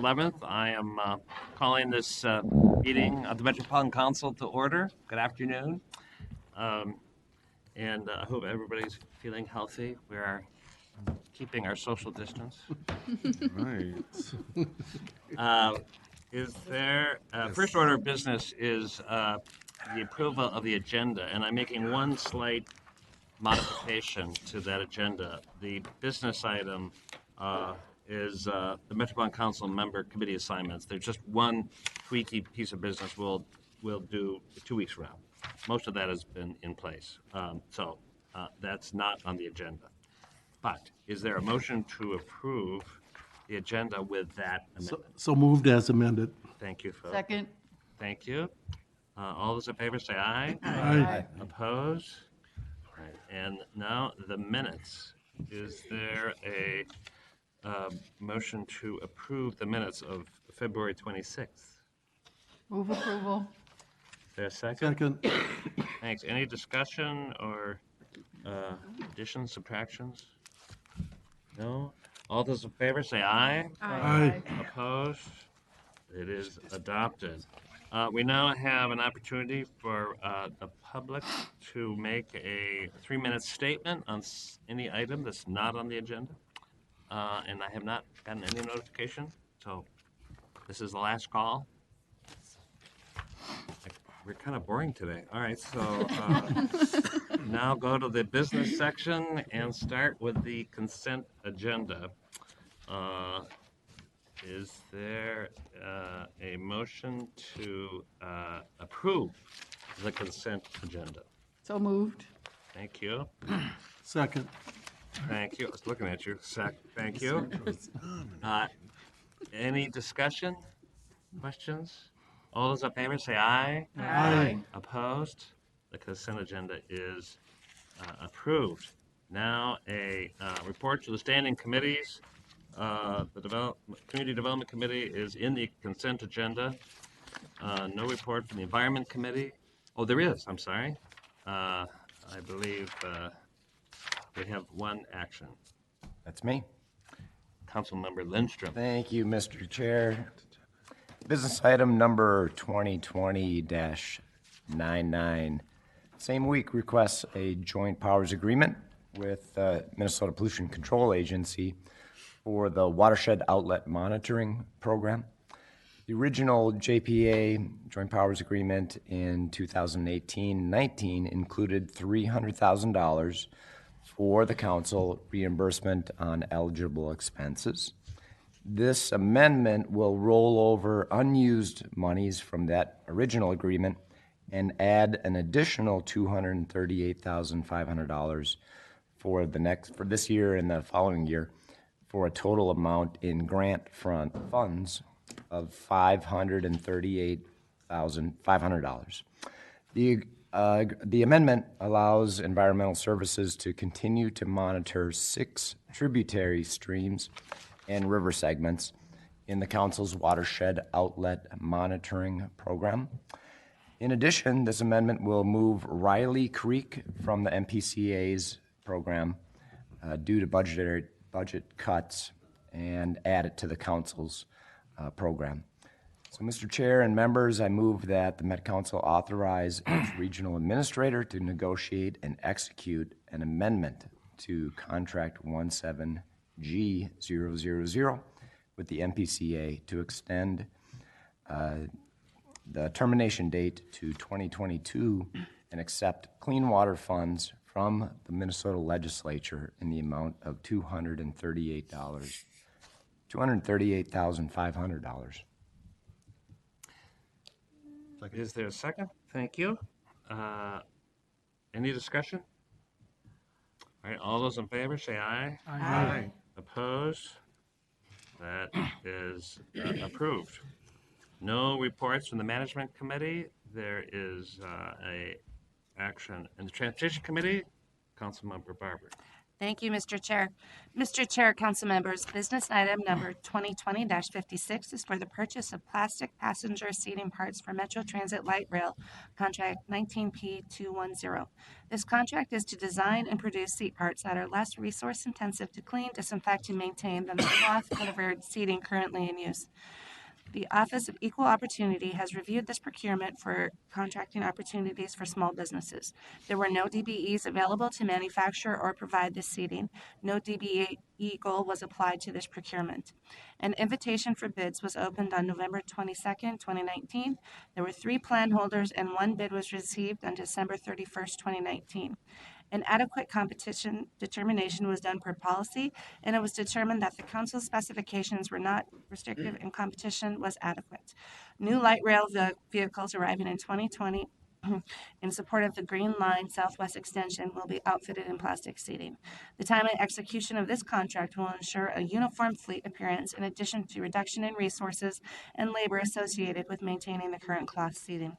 11th. I am calling this meeting of the Metropolitan Council to order. Good afternoon. And I hope everybody's feeling healthy. We are keeping our social distance. Right. Is there, first order of business is the approval of the agenda, and I'm making one slight modification to that agenda. The business item is the Metropolitan Council member committee assignments. There's just one tweaky piece of business we'll do 2 weeks from now. Most of that has been in place. So that's not on the agenda. But is there a motion to approve the agenda with that amendment? So moved as amended. Thank you, folks. Second. Thank you. All those in favor say aye. Aye. Opposed? All right. And now the minutes. Is there a motion to approve the minutes of February 26th? Move approval. Is there a second? Second. Thanks. Any discussion or additions, subtractions? No? All those in favor say aye. Aye. Opposed? It is adopted. We now have an opportunity for the public to make a 3-minute statement on any item that's not on the agenda. And I have not gotten any notification, so this is the last call. We're kind of boring today. All right, so now go to the business section and start with the consent agenda. Is there a motion to approve the consent agenda? So moved. Thank you. Second. Thank you. I was looking at you. Thank you. Any discussion? Questions? All those in favor say aye. Aye. Opposed? The consent agenda is approved. Now a report to the standing committees. The Community Development Committee is in the consent agenda. No report from the Environment Committee. Oh, there is. I'm sorry. I believe we have one action. That's me. Councilmember Lindstrom. Thank you, Mr. Chair. Business item number 2020-99. Same week requests a joint powers agreement with Minnesota Pollution Control Agency for the Watershed Outlet Monitoring Program. The original JPA, Joint Powers Agreement, in 2018-19 included $300,000 for the council reimbursement on eligible expenses. This amendment will roll over unused monies from that original agreement and add an additional $238,500 for this year and the following year, for a total amount in grant funds of $538,500. The amendment allows Environmental Services to continue to monitor 6 tributary streams and river segments in the council's watershed outlet monitoring program. In addition, this amendment will move Riley Creek from the MPCA's program due to budget cuts and add it to the council's program. So, Mr. Chair and members, I move that the Met Council authorize its regional administrator to negotiate and execute an amendment to Contract 17G000 with the MPCA to extend the termination date to 2022 and accept clean water funds from the Minnesota legislature in the amount of $238,500. Is there a second? Thank you. Any discussion? All right, all those in favor say aye. Aye. Opposed? That is approved. No reports from the Management Committee. There is a action in the Transportation Committee. Councilmember Barber. Thank you, Mr. Chair. Mr. Chair, council members, business item number 2020-56 is for the purchase of plastic passenger seating parts for Metro Transit Light Rail, contract 19P210. This contract is to design and produce seat parts that are less resource intensive to clean, disinfect, and maintain than the cloth-covered seating currently in use. The Office of Equal Opportunity has reviewed this procurement for contracting opportunities for small businesses. There were no DBEs available to manufacture or provide this seating. No DBE goal was applied to this procurement. An invitation for bids was opened on November 22nd, 2019. There were 3 plan holders and 1 bid was received on December 31st, 2019. An adequate competition determination was done per policy, and it was determined that the council's specifications were not restrictive and competition was adequate. New light rail vehicles arriving in 2020 in support of the Green Line Southwest Extension will be outfitted in plastic seating. The timely execution of this contract will ensure a uniform fleet appearance in addition to reduction in resources and labor associated with maintaining the current cloth seating.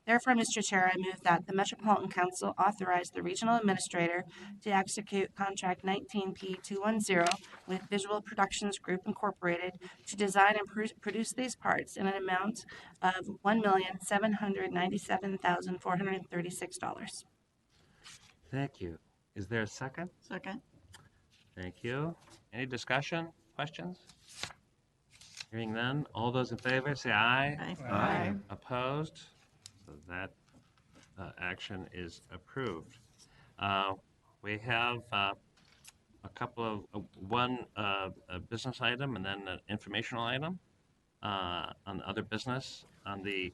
Therefore, Mr. Chair, I move that the Metropolitan Council authorize the regional administrator to execute contract 19P210 with Visual Productions Group Incorporated to design and produce these parts in an amount of $1,797,436. Thank you. Is there a second? Second. Thank you. Any discussion, questions? Hearing none, all those in favor say aye. Aye. Opposed? So that action is approved. We have a couple of, one a business item and then an informational item on other business. On the,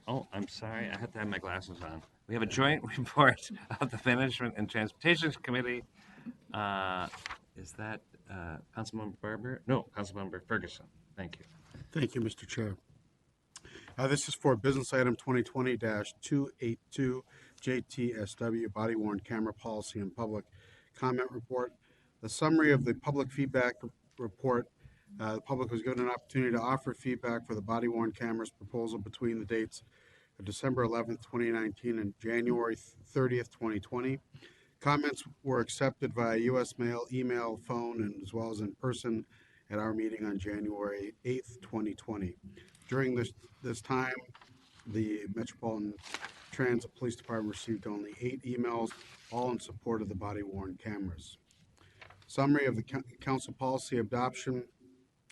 oh, I'm sorry, I have to have my glasses on. We have a joint report of the Management and Transportation Committee. Is that Councilmember Barber? No, Councilmember Ferguson. Thank you. Thank you, Mr. Chair. This is for business item 2020-282, Jtsw, body worn camera policy and public comment report. The summary of the public feedback report. The public was given an opportunity to offer feedback for the body worn cameras proposal between the dates of December 11th, 2019 and January 30th, 2020. Comments were accepted via U.S. mail, email, phone, and as well as in person at our meeting on January 8th, 2020. During this time, the Metropolitan Transit Police Department received only 8 emails, all in support of the body-worn cameras. Summary of the council policy adoption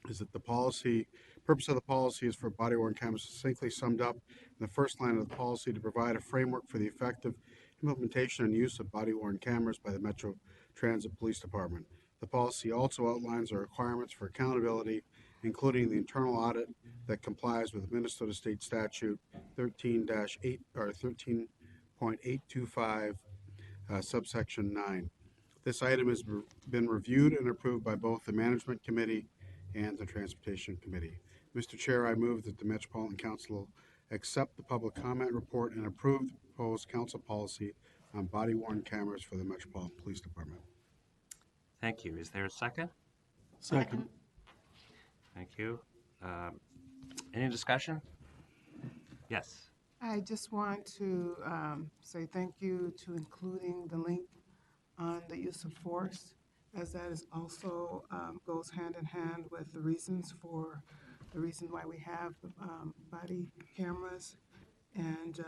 is that the purpose of the policy is for body-worn cameras succinctly summed up in the first line of the policy to provide a framework for the effective implementation and use of body-worn cameras by the Metro Transit Police Department. The policy also outlines the requirements for accountability, including the internal audit that complies with Minnesota State Statute 13-8 or 13.825 subsection 9. This item has been reviewed and approved by both the Management Committee and the Transportation Committee. Mr. Chair, I move that the Metropolitan Council accept the public comment report and approve the proposed council policy on body-worn cameras for the Metropolitan Police Department. Thank you. Is there a second? Second. Thank you. Any discussion? Yes. I just want to say thank you to including the link on the use of force, as that is also goes hand in hand with the reason why we have body cameras, and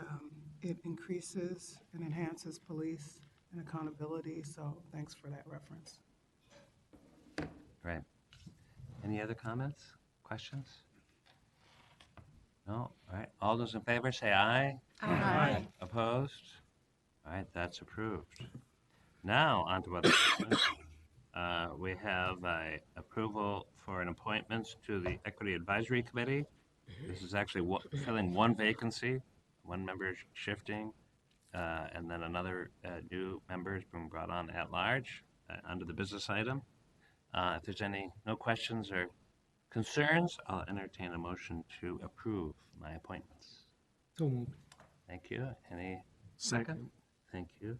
it increases and enhances police and accountability. So thanks for that reference. Right. Any other comments, questions? No? All right. All those in favor say aye. Aye. Opposed? All right, that's approved. Now, on to other business. We have approval for an appointment to the Equity Advisory Committee. This is actually filling one vacancy, one member shifting, and then another new member is being brought on at large under the business item. If there's no questions or concerns, I'll entertain a motion to approve my appointments. So moved. Thank you. Any second? Thank you.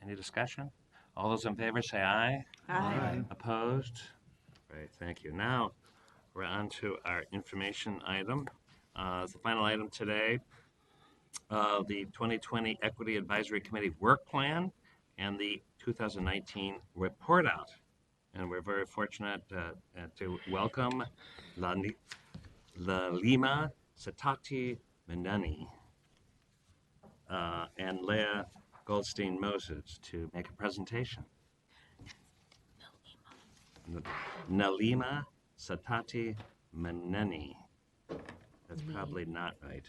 Any discussion? All those in favor say aye. Aye. Opposed? Great, thank you. Now, we're on to our information item. It's the final item today. The 2020 Equity Advisory Committee Work Plan and the 2019 report out. And we're very fortunate to welcome Lima Satati Menani and Leah Goldstein Moses to make a presentation. Nalima Satati Meneni. That's probably not right.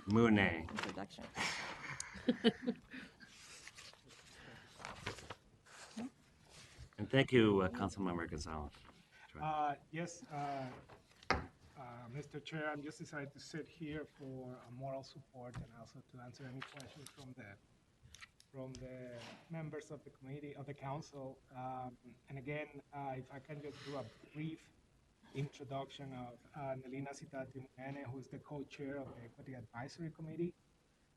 Mune. Introduction. And thank you, Councilmember Gonzalez. Yes, Mr. Chair, I'm just decided to sit here for moral support and also to answer any questions from the members of the committee, of the council. And again, if I can just do a brief introduction of Nelina Sitati Munene, who is the co-chair of the Equity Advisory Committee,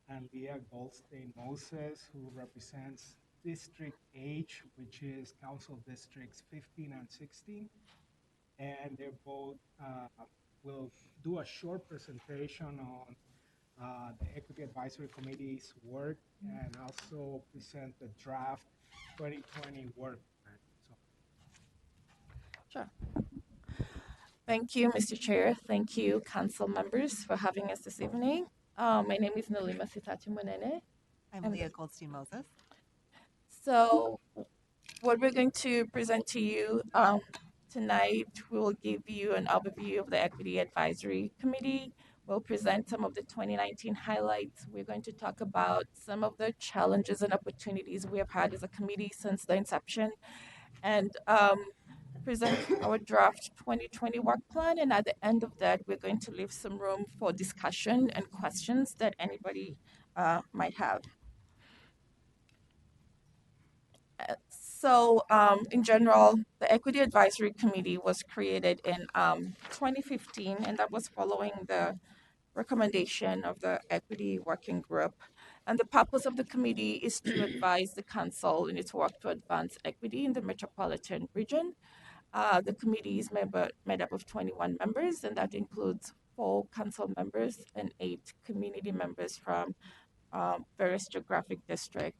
and Leah Goldstein Moses, who represents District H, which is Council Districts 15 and 16. And they both will do a short presentation on the Equity Advisory Committee's work and also present the draft 2020 work plan. So, Sure. Thank you, Mr. Chair. Thank you, council members, for having us this evening. My name is Nalima Sitati Munene. I'm Leah Goldstein Moses. So what we're going to present to you tonight, we'll give you an overview of the Equity Advisory Committee. We'll present some of the 2019 highlights. We're going to talk about some of the challenges and opportunities we have had as a committee since the inception, and present our draft 2020 work plan. And at the end of that, we're going to leave some room for discussion and questions that anybody might have. So in general, the Equity Advisory Committee was created in 2015, and that was following the recommendation of the Equity Working Group. And the purpose of the committee is to advise the council in its work to advance equity in the metropolitan region. The committee is made up of 21 members, and that includes 4 council members and 8 community members from various geographic districts.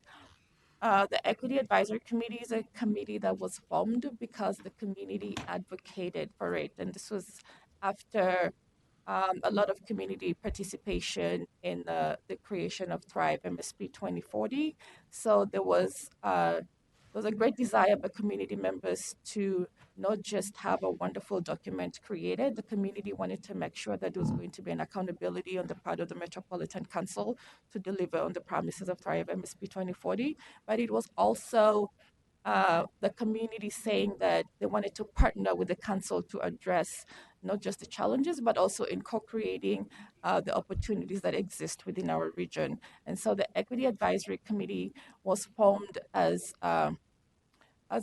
The Equity Advisory Committee is a committee that was formed because the community advocated for it. And this was after a lot of community participation in the creation of Thrive MSP 2040. So there was a great desire by community members to not just have a wonderful document created. The community wanted to make sure that there was going to be an accountability on the part of the Metropolitan Council to deliver on the promises of Thrive MSP 2040. But it was also the community saying that they wanted to partner with the council to address not just the challenges, but also in co-creating the opportunities that exist within our region. And so the Equity Advisory Committee was formed as a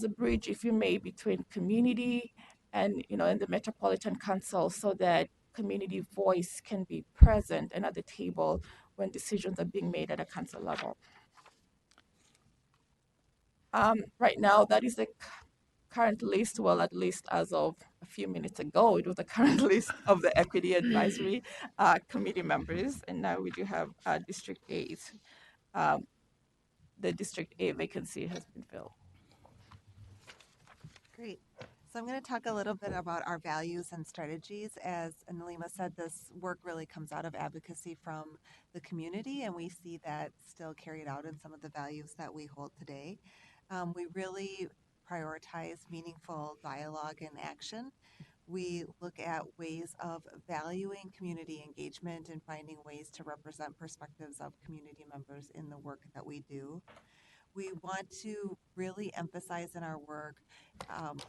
bridge, if you may, between community and the Metropolitan Council, so that community voice can be present and at the table when decisions are being made at a council level. Right now, that is the current list, well, at least as of a few minutes ago, it was the current list of the Equity Advisory Committee members, and now we do have District A's. The District A vacancy has been filled. Great. So I'm going to talk a little bit about our values and strategies. As Nalima said, this work really comes out of advocacy from the community, and we see that still carried out in some of the values that we hold today. We really prioritize meaningful dialogue and action. We look at ways of valuing community engagement and finding ways to represent perspectives of community members in the work that we do. We want to really emphasize in our work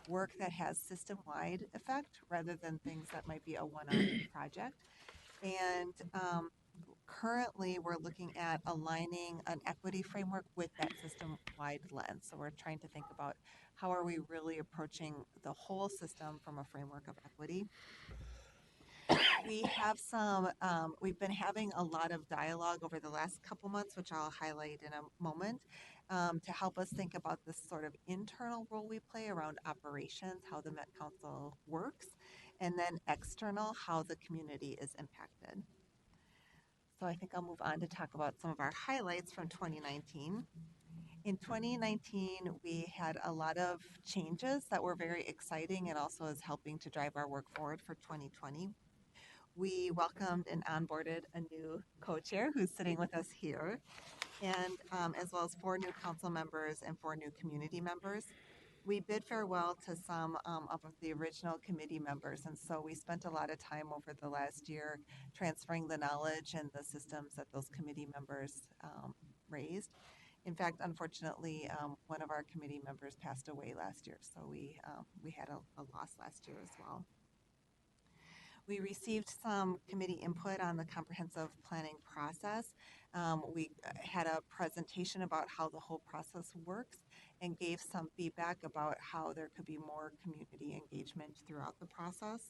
work that has system-wide effect rather than things that might be a one-off project. And currently, we're looking at aligning an equity framework with that system-wide lens. So we're trying to think about how are we really approaching the whole system from a framework of equity. We have we've been having a lot of dialogue over the last couple months, which I'll highlight in a moment, to help us think about this sort of internal role we play around operations, how the Met Council works, and then external, how the community is impacted. So I think I'll move on to talk about some of our highlights from 2019. In 2019, we had a lot of changes that were very exciting and also is helping to drive our work forward for 2020. We welcomed and onboarded a new co-chair who's sitting with us here, and as well as 4 new council members and 4 new community members. We bid farewell to some of the original committee members, and so we spent a lot of time over the last year transferring the knowledge and the systems that those committee members raised. In fact, unfortunately, one of our committee members passed away last year, so we had a loss last year as well. We received some committee input on the comprehensive planning process. We had a presentation about how the whole process works and gave some feedback about how there could be more community engagement throughout the process.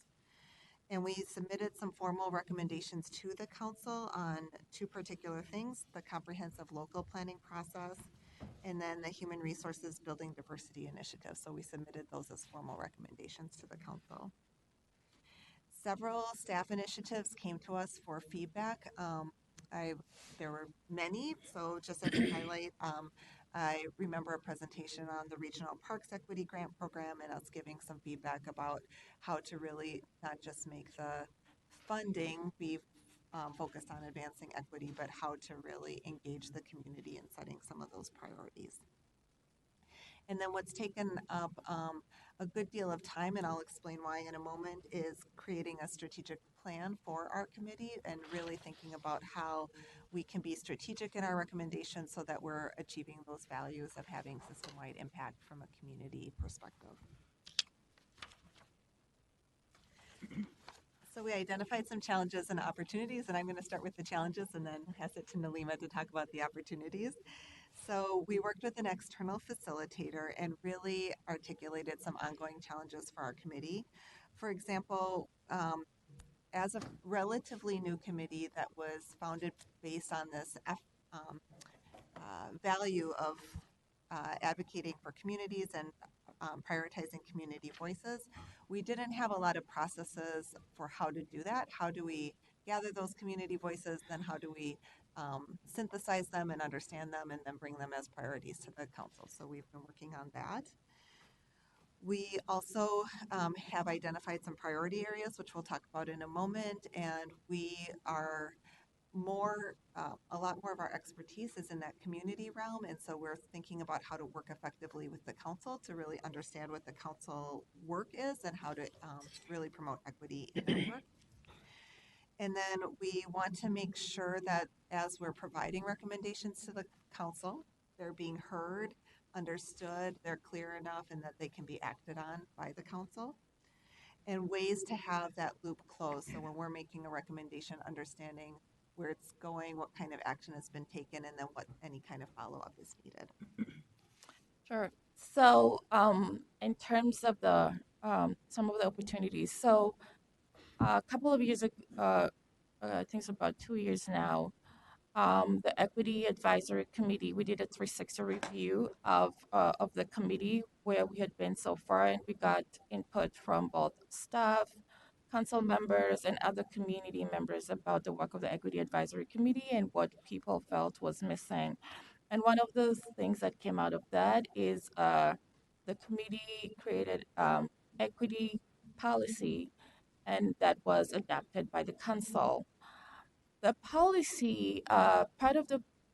And we submitted some formal recommendations to the council on 2 particular things: the comprehensive local planning process and then the human resources building diversity initiative. So we submitted those as formal recommendations to the council. Several staff initiatives came to us for feedback. There were many, so just as a highlight, I remember a presentation on the Regional Parks Equity Grant Program and us giving some feedback about how to really not just make the funding be focused on advancing equity, but how to really engage the community in setting some of those priorities. And then what's taken up a good deal of time, and I'll explain why in a moment, is creating a strategic plan for our committee and really thinking about how we can be strategic in our recommendations so that we're achieving those values of having system-wide impact from a community perspective. So we identified some challenges and opportunities, and I'm going to start with the challenges and then pass it to Nalima to talk about the opportunities. So we worked with an external facilitator and really articulated some ongoing challenges for our committee. For example, as a relatively new committee that was founded based on this value of advocating for communities and prioritizing community voices, we didn't have a lot of processes for how to do that. How do we gather those community voices, then how do we synthesize them and understand them and then bring them as priorities to the council? So we've been working on that. We also have identified some priority areas, which we'll talk about in a moment, and we are a lot more of our expertise is in that community realm, and so we're thinking about how to work effectively with the council to really understand what the council work is and how to really promote equity in our work. And then we want to make sure that as we're providing recommendations to the council, they're being heard, understood, they're clear enough, and that they can be acted on by the council. And ways to have that loop closed. So when we're making a recommendation, understanding where it's going, what kind of action has been taken, and then what any kind of follow-up is needed. Sure. So, in terms of the some of the opportunities, so a couple of years ago, I think it's about 2 years now, the Equity Advisory Committee, we did a 360 review of the committee where we had been so far, and we got input from both staff, council members, and other community members about the work of the Equity Advisory Committee and what people felt was missing. And one of those things that came out of that is the committee created equity policy, and that was adopted by the council. The policy, part of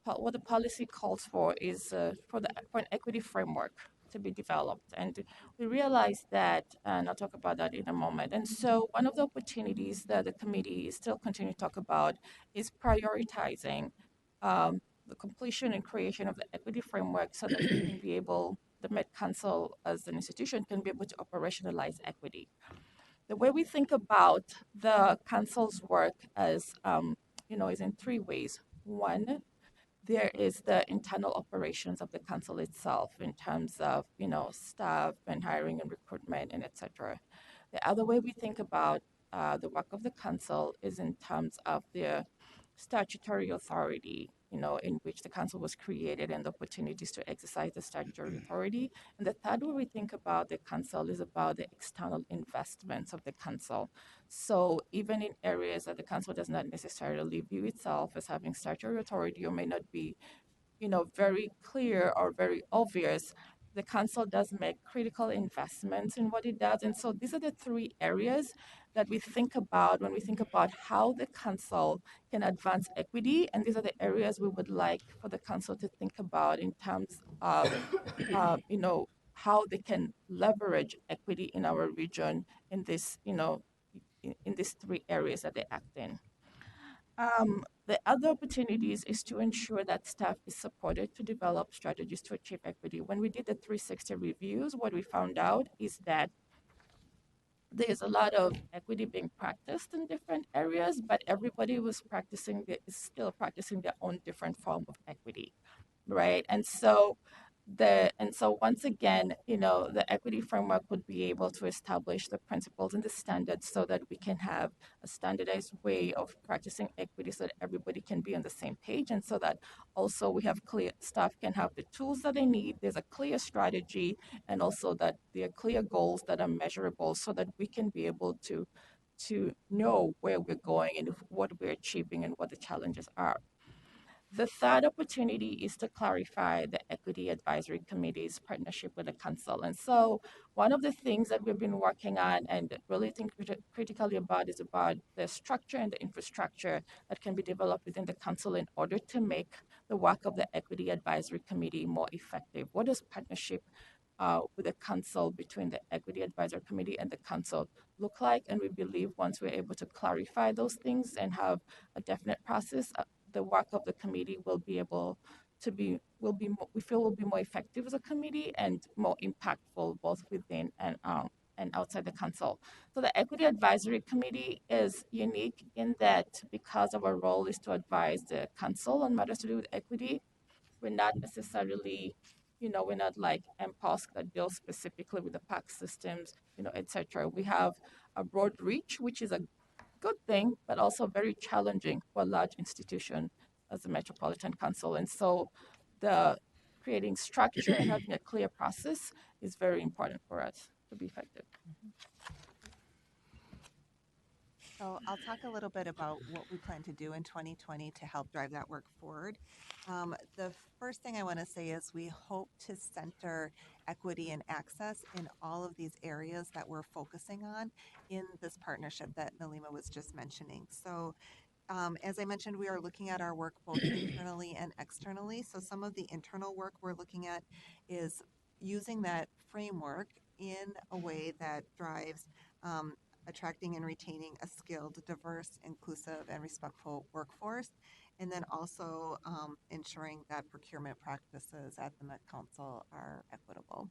what the policy calls for is for an equity framework to be developed, and we realized that, and I'll talk about that in a moment. And so, one of the opportunities that the committee is still continuing to talk about is prioritizing the completion and creation of the equity framework so that we can be able, the Met Council as an institution can be able to operationalize equity. The way we think about the council's work as is in 3 ways. One, there is the internal operations of the council itself in terms of, staff and hiring and recruitment and et cetera. The other way we think about the work of the council is in terms of the statutory authority, in which the council was created and the opportunities to exercise the statutory authority. And the third way we think about the council is about the external investments of the council. So even in areas that the council does not necessarily view itself as having statutory authority or may not be very clear or very obvious, the council does make critical investments in what it does. And so these are the three areas that we think about when we think about how the council can advance equity. And these are the areas we would like for the council to think about in terms of, how they can leverage equity in our region in this, in these three areas that they act in. The other opportunities is to ensure that staff is supported to develop strategies to achieve equity. When we did the 360 reviews, what we found out is that there's a lot of equity being practiced in different areas, but everybody is still practicing their own different form of equity, right? And so once again, the equity framework would be able to establish the principles and the standards so that we can have a standardized way of practicing equity so that everybody can be on the same page, and so that also we have clear staff can have the tools that they need. There's a clear strategy, and also that there are clear goals that are measurable so that we can be able to know where we're going and what we're achieving and what the challenges are. The third opportunity is to clarify the Equity Advisory Committee's partnership with the council. And so one of the things that we've been working on and really think critically about is about the structure and the infrastructure that can be developed within the council in order to make the work of the Equity Advisory Committee more effective. What does partnership with the council, between the Equity Advisory Committee and the council, look like? And we believe once we're able to clarify those things and have a definite process, the work of the committee will be able to be we feel will be more effective as a committee and more impactful both within and outside the council. So the Equity Advisory Committee is unique in that because our role is to advise the council on matters to do with equity, we're not necessarily, we're not like MPOSC that deals specifically with the PAC systems, et cetera. We have a broad reach, which is a good thing, but also very challenging for a large institution as the Metropolitan Council. And so the creating structure and having a clear process is very important for us to be effective. So I'll talk a little bit about what we plan to do in 2020 to help drive that work forward. The first thing I want to say is we hope to center equity and access in all of these areas that we're focusing on in this partnership that Nalima was just mentioning. So as I mentioned, we are looking at our work both internally and externally. So some of the internal work we're looking at is using that framework in a way that drives attracting and retaining a skilled, diverse, inclusive, and respectful workforce, and then also ensuring that procurement practices at the Met Council are equitable.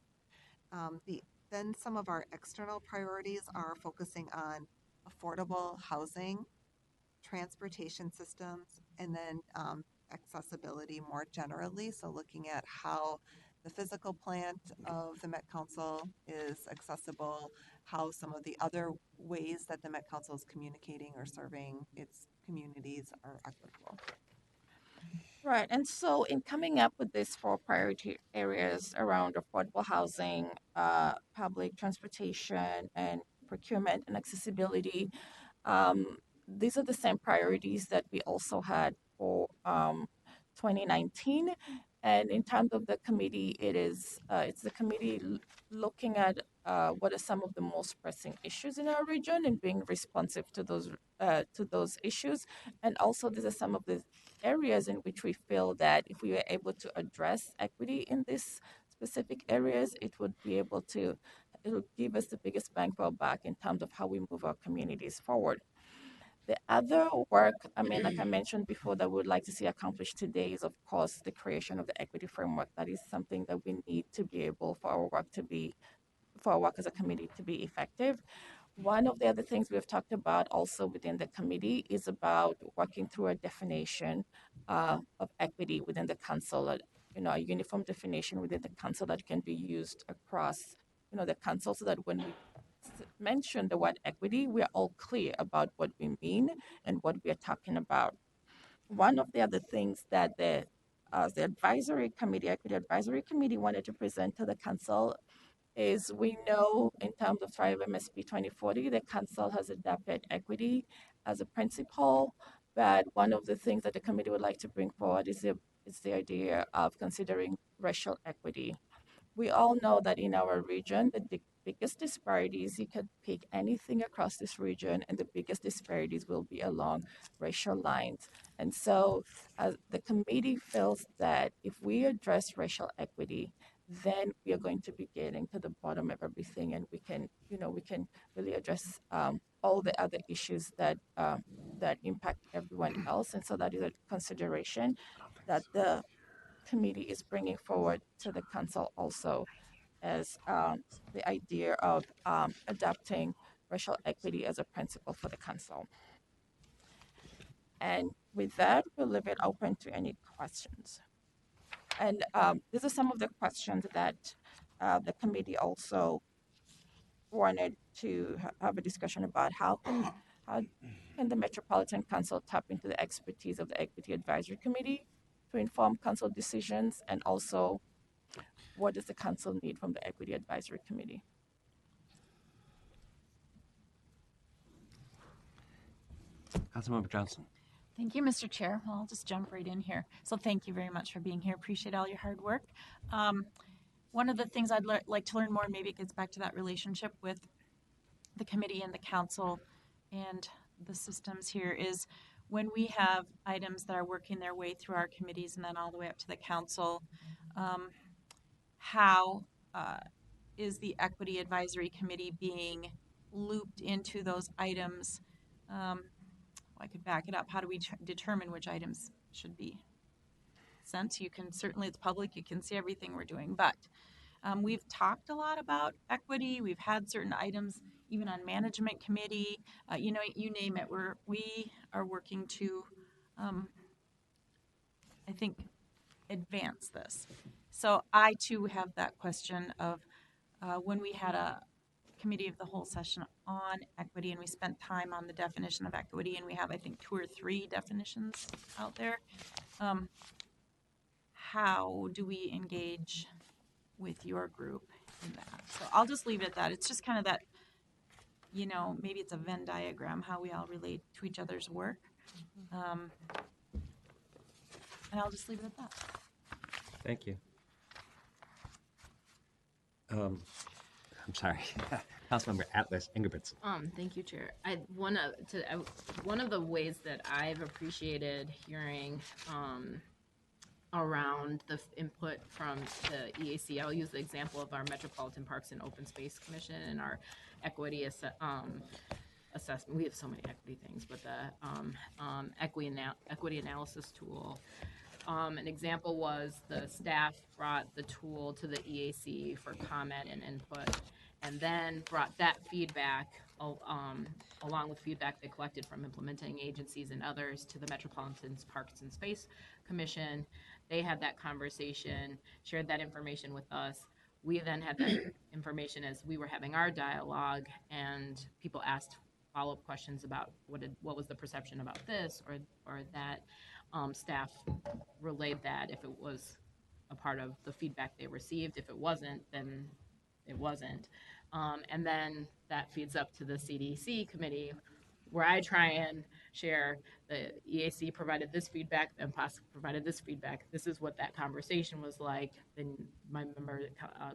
Then some of our external priorities are focusing on affordable housing, transportation systems, and then accessibility more generally. So looking at how the physical plant of the Met Council is accessible, how some of the other ways that the Met Council is communicating or serving its communities are equitable. Right. And so in coming up with these four priority areas around affordable housing, public transportation, and procurement and accessibility, these are the same priorities that we also had for 2019. And in terms of the committee, it's the committee looking at what are some of the most pressing issues in our region and being responsive to those issues. And also, these are some of the areas in which we feel that if we were able to address equity in these specific areas, it would give us the biggest bang for our buck in terms of how we move our communities forward. The other work, like I mentioned before, that we would like to see accomplished today is, of course, the creation of the equity framework. That is something that we need to be able for our work as a committee to be effective. One of the other things we've talked about also within the committee is about working through a definition of equity within the council, a uniform definition within the council that can be used across, the council, so that when we mention the word equity, we're all clear about what we mean and what we are talking about. one of the other things that the advisory committee, equity advisory committee, wanted to present to the council is we know in terms of Thrive MSP 2040, the council has adopted equity as a principle, but one of the things that the committee would like to bring forward is the idea of considering racial equity. We all know that in our region, the biggest disparities, you could pick anything across this region, and the biggest disparities will be along racial lines. And so the committee feels that if we address racial equity, then we are going to be getting to the bottom of everything, and we can really address all the other issues that impact everyone else. And so that is a consideration that the committee is bringing forward to the council also as the idea of adopting racial equity as a principle for the council. And with that, we'll leave it open to any questions. And these are some of the questions that the committee also wanted to have a discussion about. How can the Metropolitan Council tap into the expertise of the Equity Advisory Committee to inform council decisions, and also what does the council need from the Equity Advisory Committee? Councilmember Johnson. Thank you, Mr. Chair. Well, I'll just jump right in here. So thank you very much for being here. Appreciate all your hard work. One of the things I'd like to learn more, maybe it gets back to that relationship with the committee and the council and the systems here, is when we have items that are working their way through our committees and then all the way up to the council, how is the Equity Advisory Committee being looped into those items? I could back it up. How do we determine which items should be sent? You can certainly, it's public, you can see everything we're doing, but we've talked a lot about equity. We've had certain items, even on management committee, you name it. We are working to, I think, advance this. So I too have that question of when we had a committee of the whole session on equity, and we spent time on the definition of equity, and we have, I think, 2 or 3 definitions out there. How do we engage with your group in that? So I'll just leave it at that. It's just kind of that, maybe it's a Venn diagram, how we all relate to each other's work. And I'll just leave it at that. Thank you. I'm sorry. Councilmember Atlas Ingebrigtsen. Thank you, Chair. One of the ways that I've appreciated hearing around the input from the EAC, I'll use the example of our Metropolitan Parks and Open Space Commission and our equity assessment. We have so many equity things, but the equity analysis tool. An example was the staff brought the tool to the EAC for comment and input, and then brought that feedback along with feedback they collected from implementing agencies and others to the Metropolitan Parks and Space Commission. They had that conversation, shared that information with us. We then had that information as we were having our dialogue, and people asked follow-up questions about what was the perception about this or that. Staff relayed that if it was a part of the feedback they received. If it wasn't, then it wasn't. And then that feeds up to the CDC committee, where I try and share the EAC provided this feedback and PAS provided this feedback. This is what that conversation was like. Then my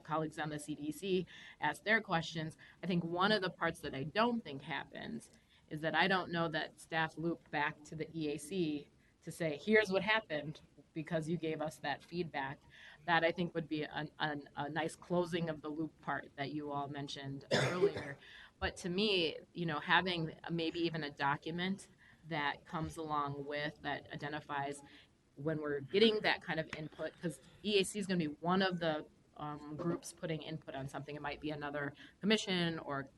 colleagues on the CDC asked their questions. I think one of the parts that I don't think happens is that I don't know that staff looped back to the EAC to say, here's what happened because you gave us that feedback. That I think would be a nice closing of the loop part that you all mentioned earlier. But to me, having maybe even a document that comes along with that identifies when we're getting that kind of input, because EAC is going to be one of the groups putting input on something. It might be another commission or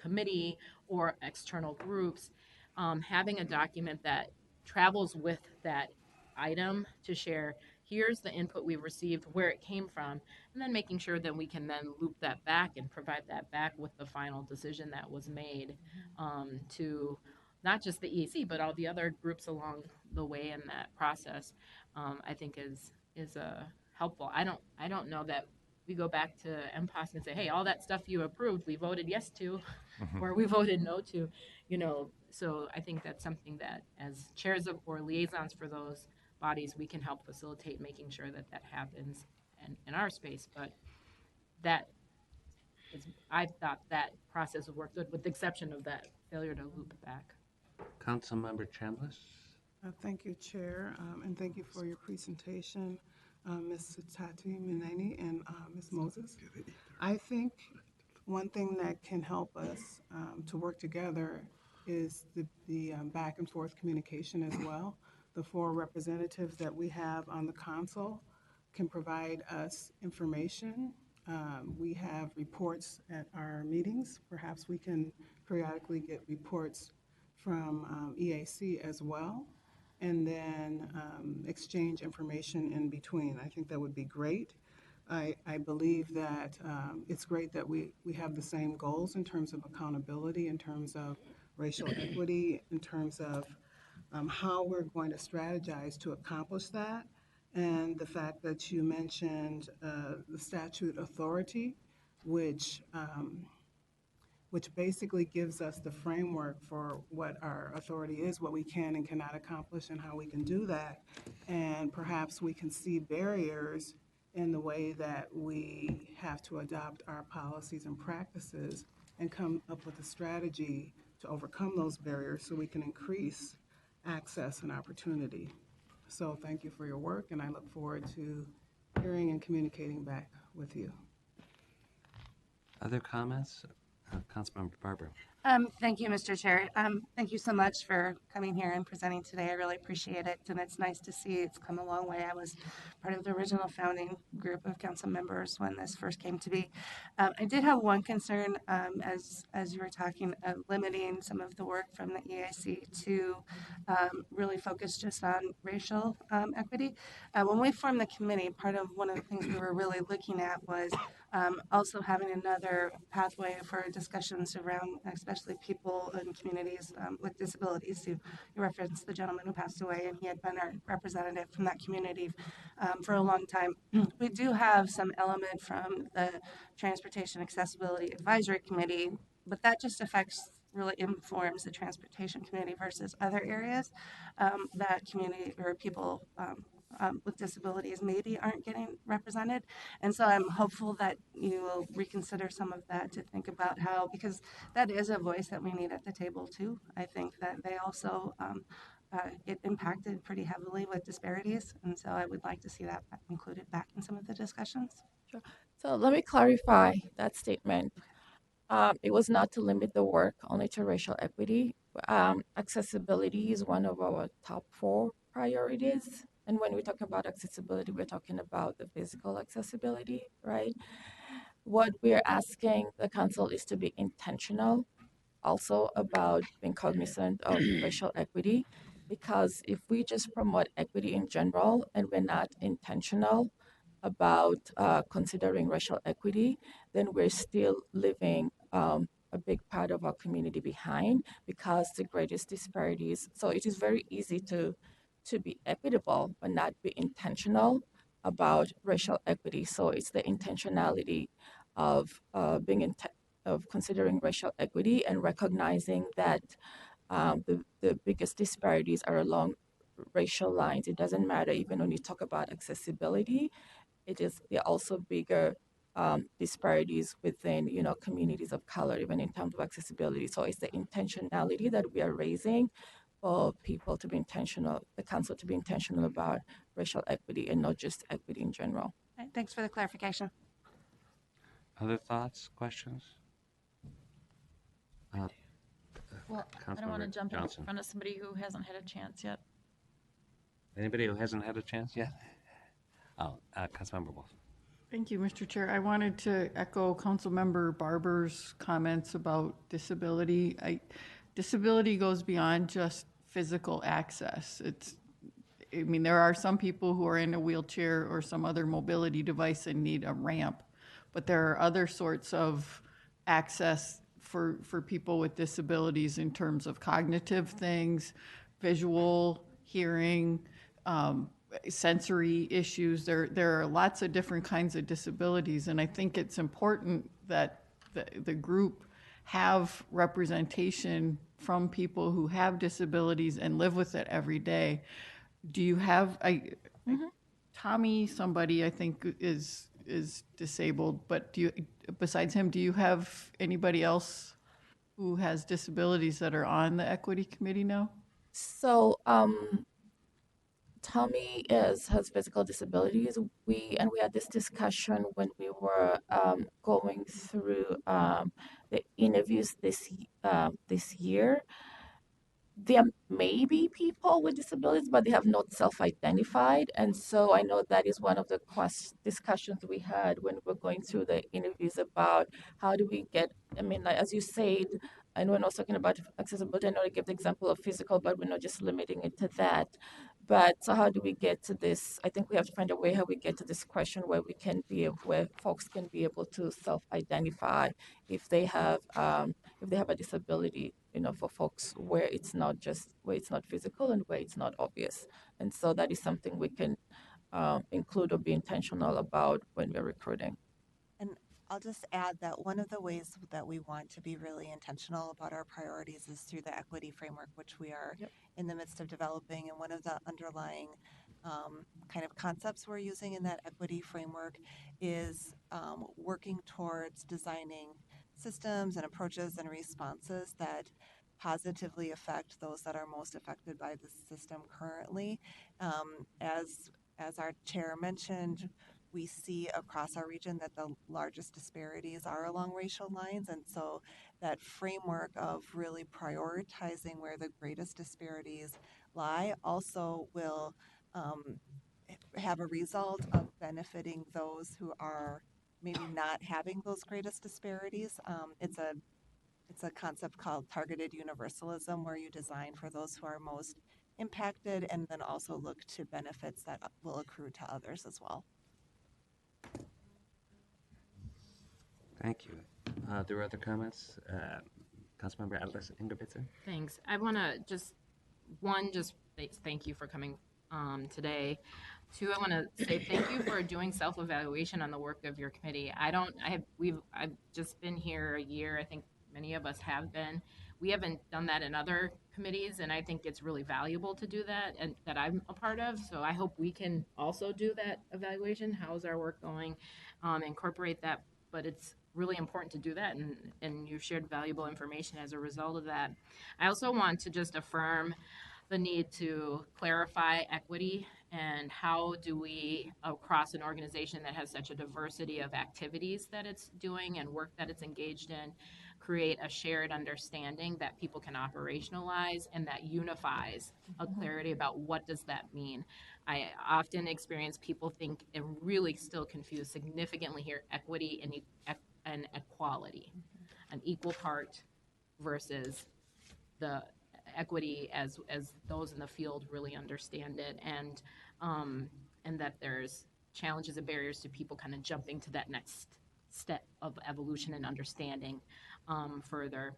committee or external groups. Having a document that travels with that item to share, here's the input we received, where it came from, and then making sure that we can then loop that back and provide that back with the final decision that was made to not just the EAC, but all the other groups along the way in that process, I think is helpful. I don't know that we go back to MPOS and say, hey, all that stuff you approved, we voted yes to, or we voted no to, So I think that's something that as chairs of or liaisons for those bodies, we can help facilitate making sure that that happens in our space. But that I thought that process would work good, with the exception of that failure to loop back. Councilmember Chambliss? Thank you, Chair, and thank you for your presentation, Ms. Tati Muneni and Ms. Moses. I think one thing that can help us to work together is the back and forth communication as well. The 4 representatives that we have on the council can provide us information. We have reports at our meetings. Perhaps we can periodically get reports from EAC as well, and then exchange information in between. I think that would be great. I believe that it's great that we have the same goals in terms of accountability, in terms of racial equity, in terms of how we're going to strategize to accomplish that. And the fact that you mentioned the statute authority, which basically gives us the framework for what our authority is, what we can and cannot accomplish, and how we can do that. And perhaps we can see barriers in the way that we have to adopt our policies and practices and come up with a strategy to overcome those barriers so we can increase access and opportunity. So thank you for your work, and I look forward to hearing and communicating back with you. Other comments? Councilmember Barber. Thank you, Mr. Chair. Thank you so much for coming here and presenting today. I really appreciate it, and it's nice to see it's come a long way. I was part of the original founding group of council members when this first came to be. I did have one concern as you were talking, limiting some of the work from the EIC to really focus just on racial equity. When we formed the committee, one of the things we were really looking at was also having another pathway for discussions around, especially people in communities with disabilities. You referenced the gentleman who passed away, and he had been our representative from that community for a long time. We do have some element from the Transportation Accessibility Advisory Committee, but that just really informs the transportation community versus other areas that community or people with disabilities maybe aren't getting represented. And so I'm hopeful that you will reconsider some of that to think about how, because that is a voice that we need at the table too. I think that they also it impacted pretty heavily with disparities, and so I would like to see that included back in some of the discussions. Sure. So let me clarify that statement. It was not to limit the work only to racial equity. Accessibility is one of our top 4 priorities. And when we talk about accessibility, we're talking about the physical accessibility, right? What we're asking the council is to be intentional also about being cognizant of racial equity, because if we just promote equity in general and we're not intentional about considering racial equity, then we're still leaving a big part of our community behind, because the greatest disparities. So it is very easy to be equitable but not be intentional about racial equity. So it's the intentionality of of considering racial equity and recognizing that the biggest disparities are along racial lines. It doesn't matter even when you talk about accessibility. There are also bigger disparities within communities of color, even in terms of accessibility. So it's the intentionality that we are raising for people to be intentional, the council to be intentional about racial equity and not just equity in general. Okay, thanks for the clarification. Other thoughts, questions? Well, I don't want to Councilmember jump in Johnson. front of somebody who hasn't had a chance yet. Anybody who hasn't had a chance yet? Councilmember Wolf. Thank you, Mr. Chair. I wanted to echo Councilmember Barber's comments about disability. Disability goes beyond just physical access. There are some people who are in a wheelchair or some other mobility device and need a ramp, but there are other sorts of access for people with disabilities in terms of cognitive things, visual, hearing, sensory issues. There are lots of different kinds of disabilities, and I think it's important that the group have representation from people who have disabilities and live with it every day. Do you have, Tommy, somebody I think is disabled, but do you, besides him, do you have anybody else who has disabilities that are on the equity committee now? So, Tommy has physical disabilities. We had this discussion when we were going through the interviews this year. There may be people with disabilities, but they have not self-identified. And so I know that is one of the discussions we had when we were going through the interviews about how do we get, I mean, like, as you said, and when I was talking about accessibility, I know I gave the example of physical, but we're not just limiting it to that. But so how do we get to this? I think we have to find a way how we get to this question where we can be, where folks can be able to self-identify if they have a disability, for folks where it's not physical and where it's not obvious. And so that is something we can include or be intentional about when we're recruiting. And I'll just add that one of the ways that we want to be really intentional about our priorities is through the equity framework, which we are in the midst of developing. And one of the underlying kind of concepts we're using in that equity framework is working towards designing systems and approaches and responses that positively affect those that are most affected by the system currently. As our chair mentioned, we see across our region that the largest disparities are along racial lines. And so that framework of really prioritizing where the greatest disparities lie also will have a result of benefiting those who are maybe not having those greatest disparities. It's a concept called targeted universalism, where you design for those who are most impacted and then also look to benefits that will accrue to others as well. Thank you. There are other comments? Councilmember Atlas Ingabitzer? Thanks. I want to just thank you for coming today. Two, I want to say thank you for doing self-evaluation on the work of your committee. I've just been here a year. I think many of us have been. We haven't done that in other committees, and I think it's really valuable to do that, and that I'm a part of. So I hope we can also do that evaluation. How's our work going? Incorporate that, but it's really important to do that, and you've shared valuable information as a result of that. I also want to just affirm the need to clarify equity and how do we, across an organization that has such a diversity of activities that it's doing and work that it's engaged in, create a shared understanding that people can operationalize and that unifies a clarity about what does that mean. I often experience people think and really still confuse significantly here equity and equality, an equal part versus the equity as those in the field really understand it, and that there's challenges and barriers to people kind of jumping to that next step of evolution and understanding further.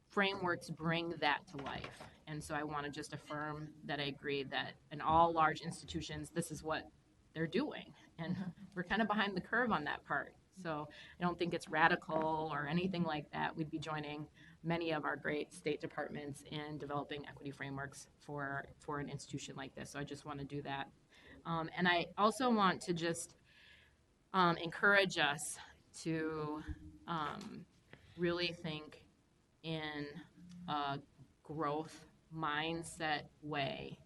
Frameworks bring that to life. And so I want to just affirm that I agree that in all large institutions, this is what they're doing. And we're kind of behind the curve on that part. So I don't think it's radical or anything like that. We'd be joining many of our great state departments in developing equity frameworks for an institution like this. So I just want to do that. And I also want to just encourage us to really think in a growth mindset way,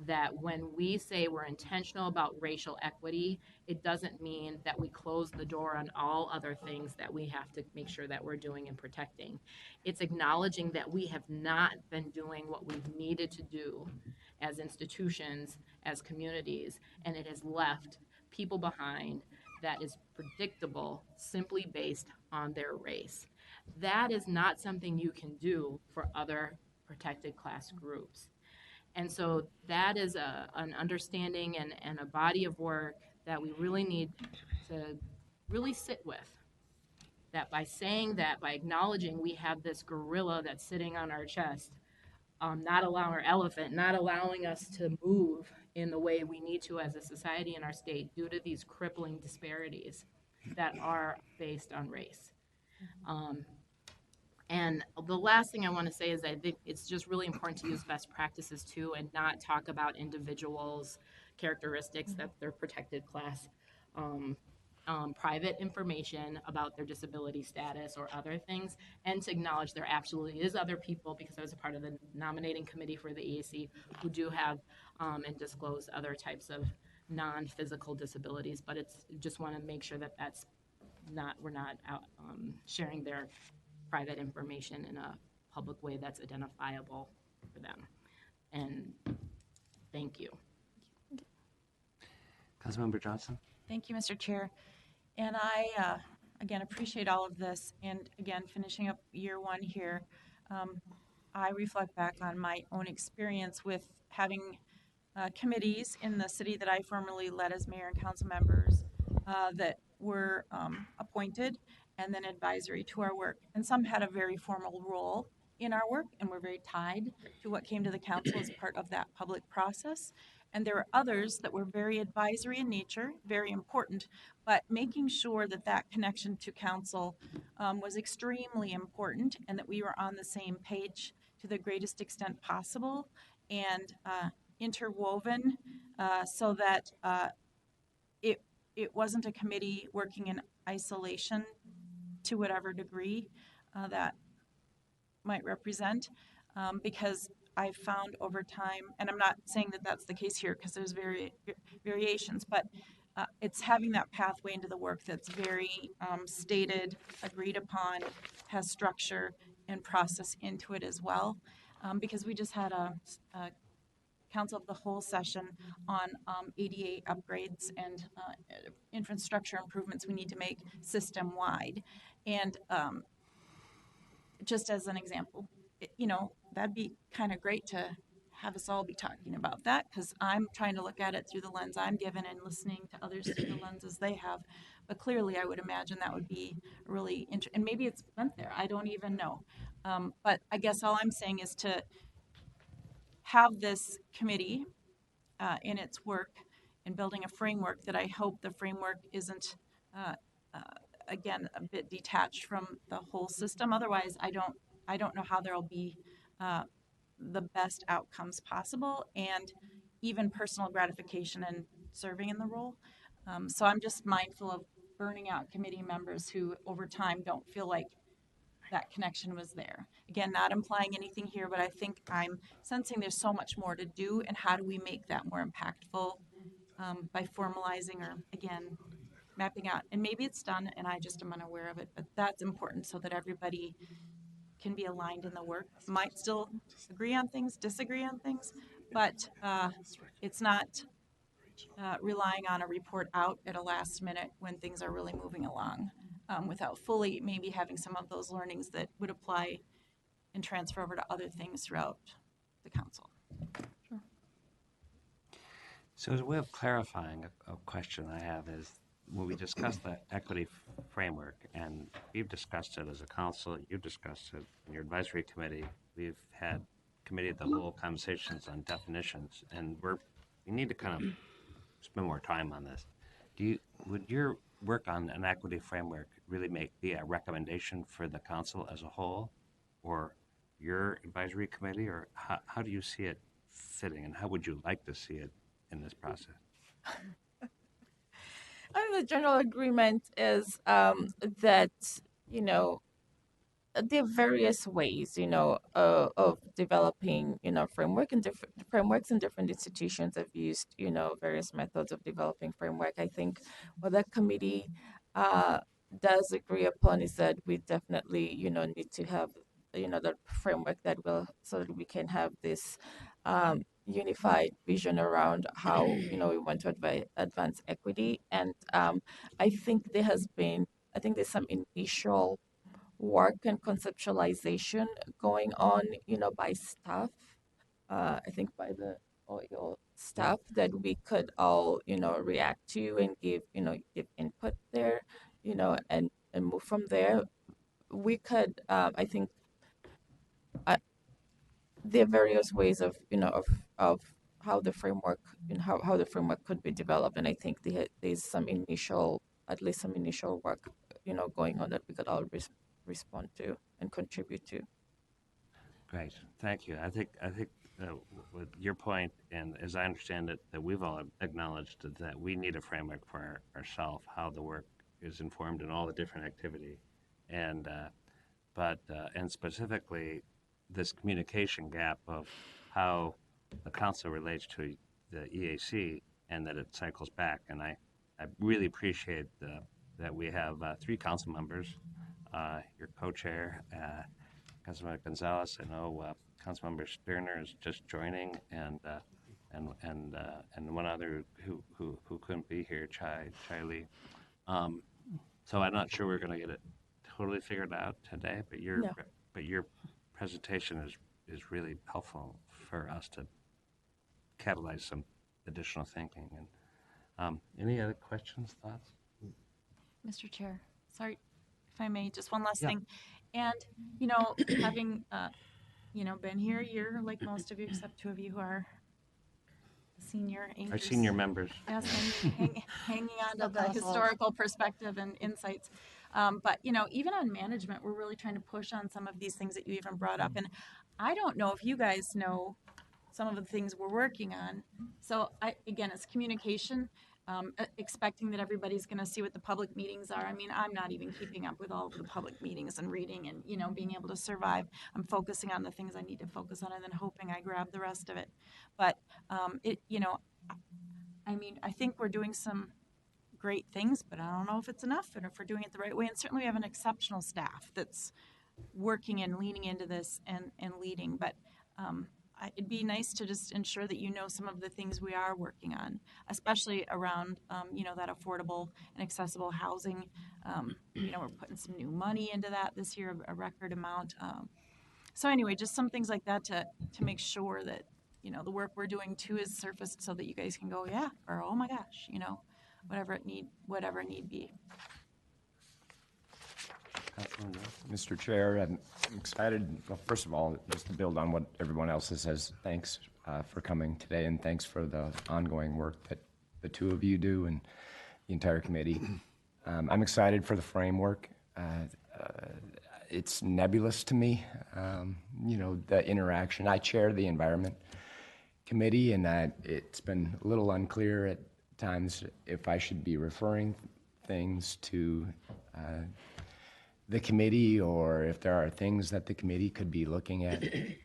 that when we say we're intentional about racial equity, it doesn't mean that we close the door on all other things that we have to make sure that we're doing and protecting. It's acknowledging that we have not been doing what we've needed to do as institutions, as communities, and it has left people behind that is predictable simply based on their race. That is not something you can do for other protected class groups. And so that is an understanding and a body of work that we really need to really sit with that by saying that, by acknowledging we have this gorilla that's sitting on our chest, not allowing our elephant, not allowing us to move in the way we need to as a society in our state due to these crippling disparities that are based on race. And the last thing I want to say is that I think it's just really important to use best practices too, and not talk about individuals' characteristics that they're protected class, um, private information about their disability status or other things, and to acknowledge there absolutely is other people, because I was a part of the nominating committee for the EAC, who do have and disclose other types of non-physical disabilities. But it's just want to make sure that that's not, we're not out sharing their private information in a public way that's identifiable for them. And thank you. Councilmember Johnson? Thank you, Mr. Chair. And I, again, appreciate all of this. And again, finishing up year one here, I reflect back on my own experience with having committees in the city that I formerly led as mayor and council members that were appointed and then advisory to our work. And some had a very formal role in our work and were very tied to what came to the council as part of that public process. And there were others that were very advisory in nature, very important, but making sure that that connection to council was extremely important and that we were on the same page to the greatest extent possible and interwoven so that it wasn't a committee working in isolation to whatever degree that might represent, because I've found over time, and I'm not saying that that's the case here because there's variations, but it's having that pathway into the work that's very stated, agreed upon, has structure and process into it as well. Because we just had a council of the whole session on ADA upgrades and infrastructure improvements we need to make system-wide. And just as an example, that'd be kind of great to have us all be talking about that, because I'm trying to look at it through the lens I'm given and listening to others through the lenses they have. But clearly, I would imagine that would be really interesting. And maybe it's went there. I don't even know. But I guess all I'm saying is to have this committee in its work in building a framework that I hope the framework isn't, again, a bit detached from the whole system. Otherwise, I don't know how there'll be the best outcomes possible and even personal gratification in serving in the role. So I'm just mindful of burning out committee members who over time don't feel like that connection was there. Again, not implying anything here, but I think I'm sensing there's so much more to do, and how do we make that more impactful by formalizing or, again, mapping out. And maybe it's done and I just am unaware of it, but that's important so that everybody can be aligned in the work. Might still agree on things, disagree on things, but it's not relying on a report out at a last minute when things are really moving along without fully maybe having some of those learnings that would apply and transfer over to other things throughout the council. So as a way of clarifying a question I have is, when we discussed the equity framework, and we've discussed it as a council, you've discussed it in your advisory committee, we've had committee of the whole conversations on definitions, and we need to kind of spend more time on this. Would your work on an equity framework really be a recommendation for the council as a whole, or your advisory committee, or how do you see it fitting, and how would you like to see it in this process? I think the general agreement is that, there are various ways, of developing, frameworks, and different institutions have used, various methods of developing framework. I think what the committee does agree upon is that we definitely, need to have, the framework that will, so that we can have this unified vision around how, we want to advance equity. And I think I think there's some initial work and conceptualization going on, by staff. I think by the OEO staff that we could all, react to and give input there, and and move from there. We could, I think, there are various ways of of how the framework how the framework could be developed, and I think there's some initial, at least some initial work going on that we could all respond to and contribute to. Great, thank you. I think with your point, and as I understand it, that we've all acknowledged that we need a framework for ourselves, how the work is informed in all the different activity, and and specifically this communication gap of how the council relates to the EAC and that it cycles back. And I really appreciate that we have three council members, your co-chair, Councilmember Gonzalez. I know Councilmember Spearner is just joining, and one other who couldn't be here, Chai Lee. So I'm not sure we're going to get it totally figured out today, but your presentation is really helpful for us to catalyze some additional thinking. And any other questions, thoughts? Mr. Chair, sorry, if I may, just one last Yeah. thing. And, having, been here a year, like most of you, except two of you who are senior Our anchors. senior members. Yes, hanging on to the historical perspective and insights. But, even on management, we're really trying to push on some of these things that you even brought up. And I don't know if you guys know some of the things we're working on. So again, it's communication, expecting that everybody's going to see what the public meetings are. I mean, I'm not even keeping up with all of the public meetings and reading and, being able to survive. I'm focusing on the things I need to focus on and then hoping I grab the rest of it. But, I think we're doing some great things, but I don't know if it's enough and if we're doing it the right way. And certainly we have an exceptional staff that's working and leaning into this and leading. But it'd be nice to just ensure that some of the things we are working on, especially around, that affordable and accessible housing. We're putting some new money into that this year, a record amount. So anyway, just some things like that to make sure that, the work we're doing too is surfaced so that you guys can go, yeah, or oh my gosh, whatever need be. Mr. Chair, I'm excited, well, first of all, just to build on what everyone else says, thanks for coming today, and thanks for the ongoing work that the two of you do and the entire committee. I'm excited for the framework. It's nebulous to me, the interaction. I chair the Environment Committee, and it's been a little unclear at times if I should be referring things to the committee, or if there are things that the committee could be looking at, the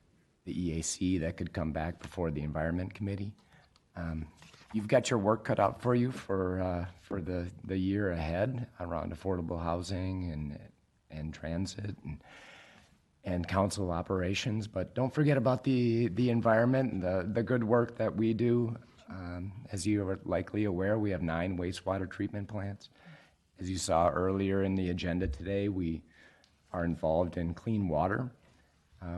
EAC, that could come back before the Environment Committee. You've got your work cut out for you for the year ahead around affordable housing and transit and council operations, but don't forget about the environment and the good work that we do. As you are likely aware, we have 9 wastewater treatment plants. As you saw earlier in the agenda today, we are involved in clean water,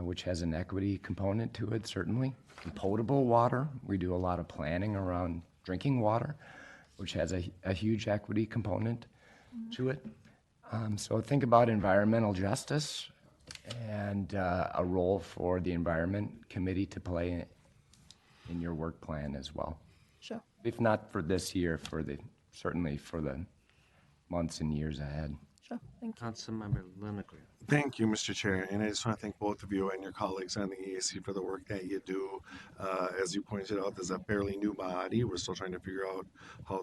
which has an equity component to it, certainly. And potable water, we do a lot of planning around drinking water, which has a huge equity component to it. So think about environmental justice and a role for the Environment Committee to play in your work plan as well. Sure. If not for this year, certainly for the months and years ahead. Sure. Thank you. Councilmember Lindgren. Thank you, Mr. Chair, and I just want to thank both of you and your colleagues on the EAC for the work that you do. As you pointed out, there's a fairly new body. We're still trying to figure out how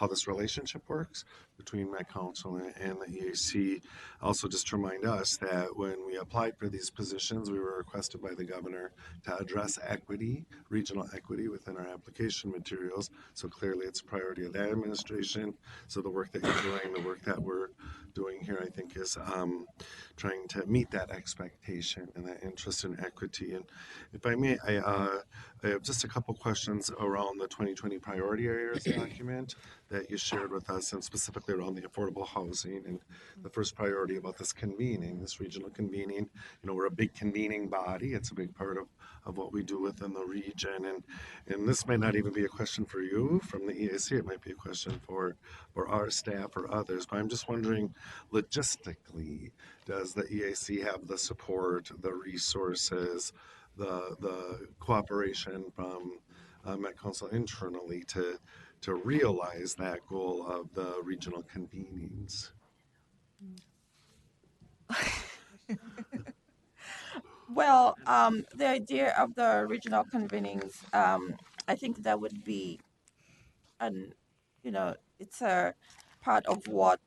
this relationship works between Met Council and the EAC. Also, just to remind us that when we applied for these positions, we were requested by the governor to address equity, regional equity, within our application materials. So clearly, it's a priority of that administration. So the work that you're doing, the work that we're doing here, I think is trying to meet that expectation and that interest in equity. And if I may, I have just a couple questions around the 2020 priority areas document that you shared with us, and specifically around the affordable housing. And the first priority about this convening, this regional convening. We're a big convening body. It's a big part of what we do within the region. And this might not even be a question for you from the EAC. It might be a question for our staff or others. But I'm just wondering, logistically, does the EAC have the support, the resources, the cooperation from Met Council internally to realize that goal of the regional convenings? Well, the idea of the regional convenings, I think that would be an, it's a part of what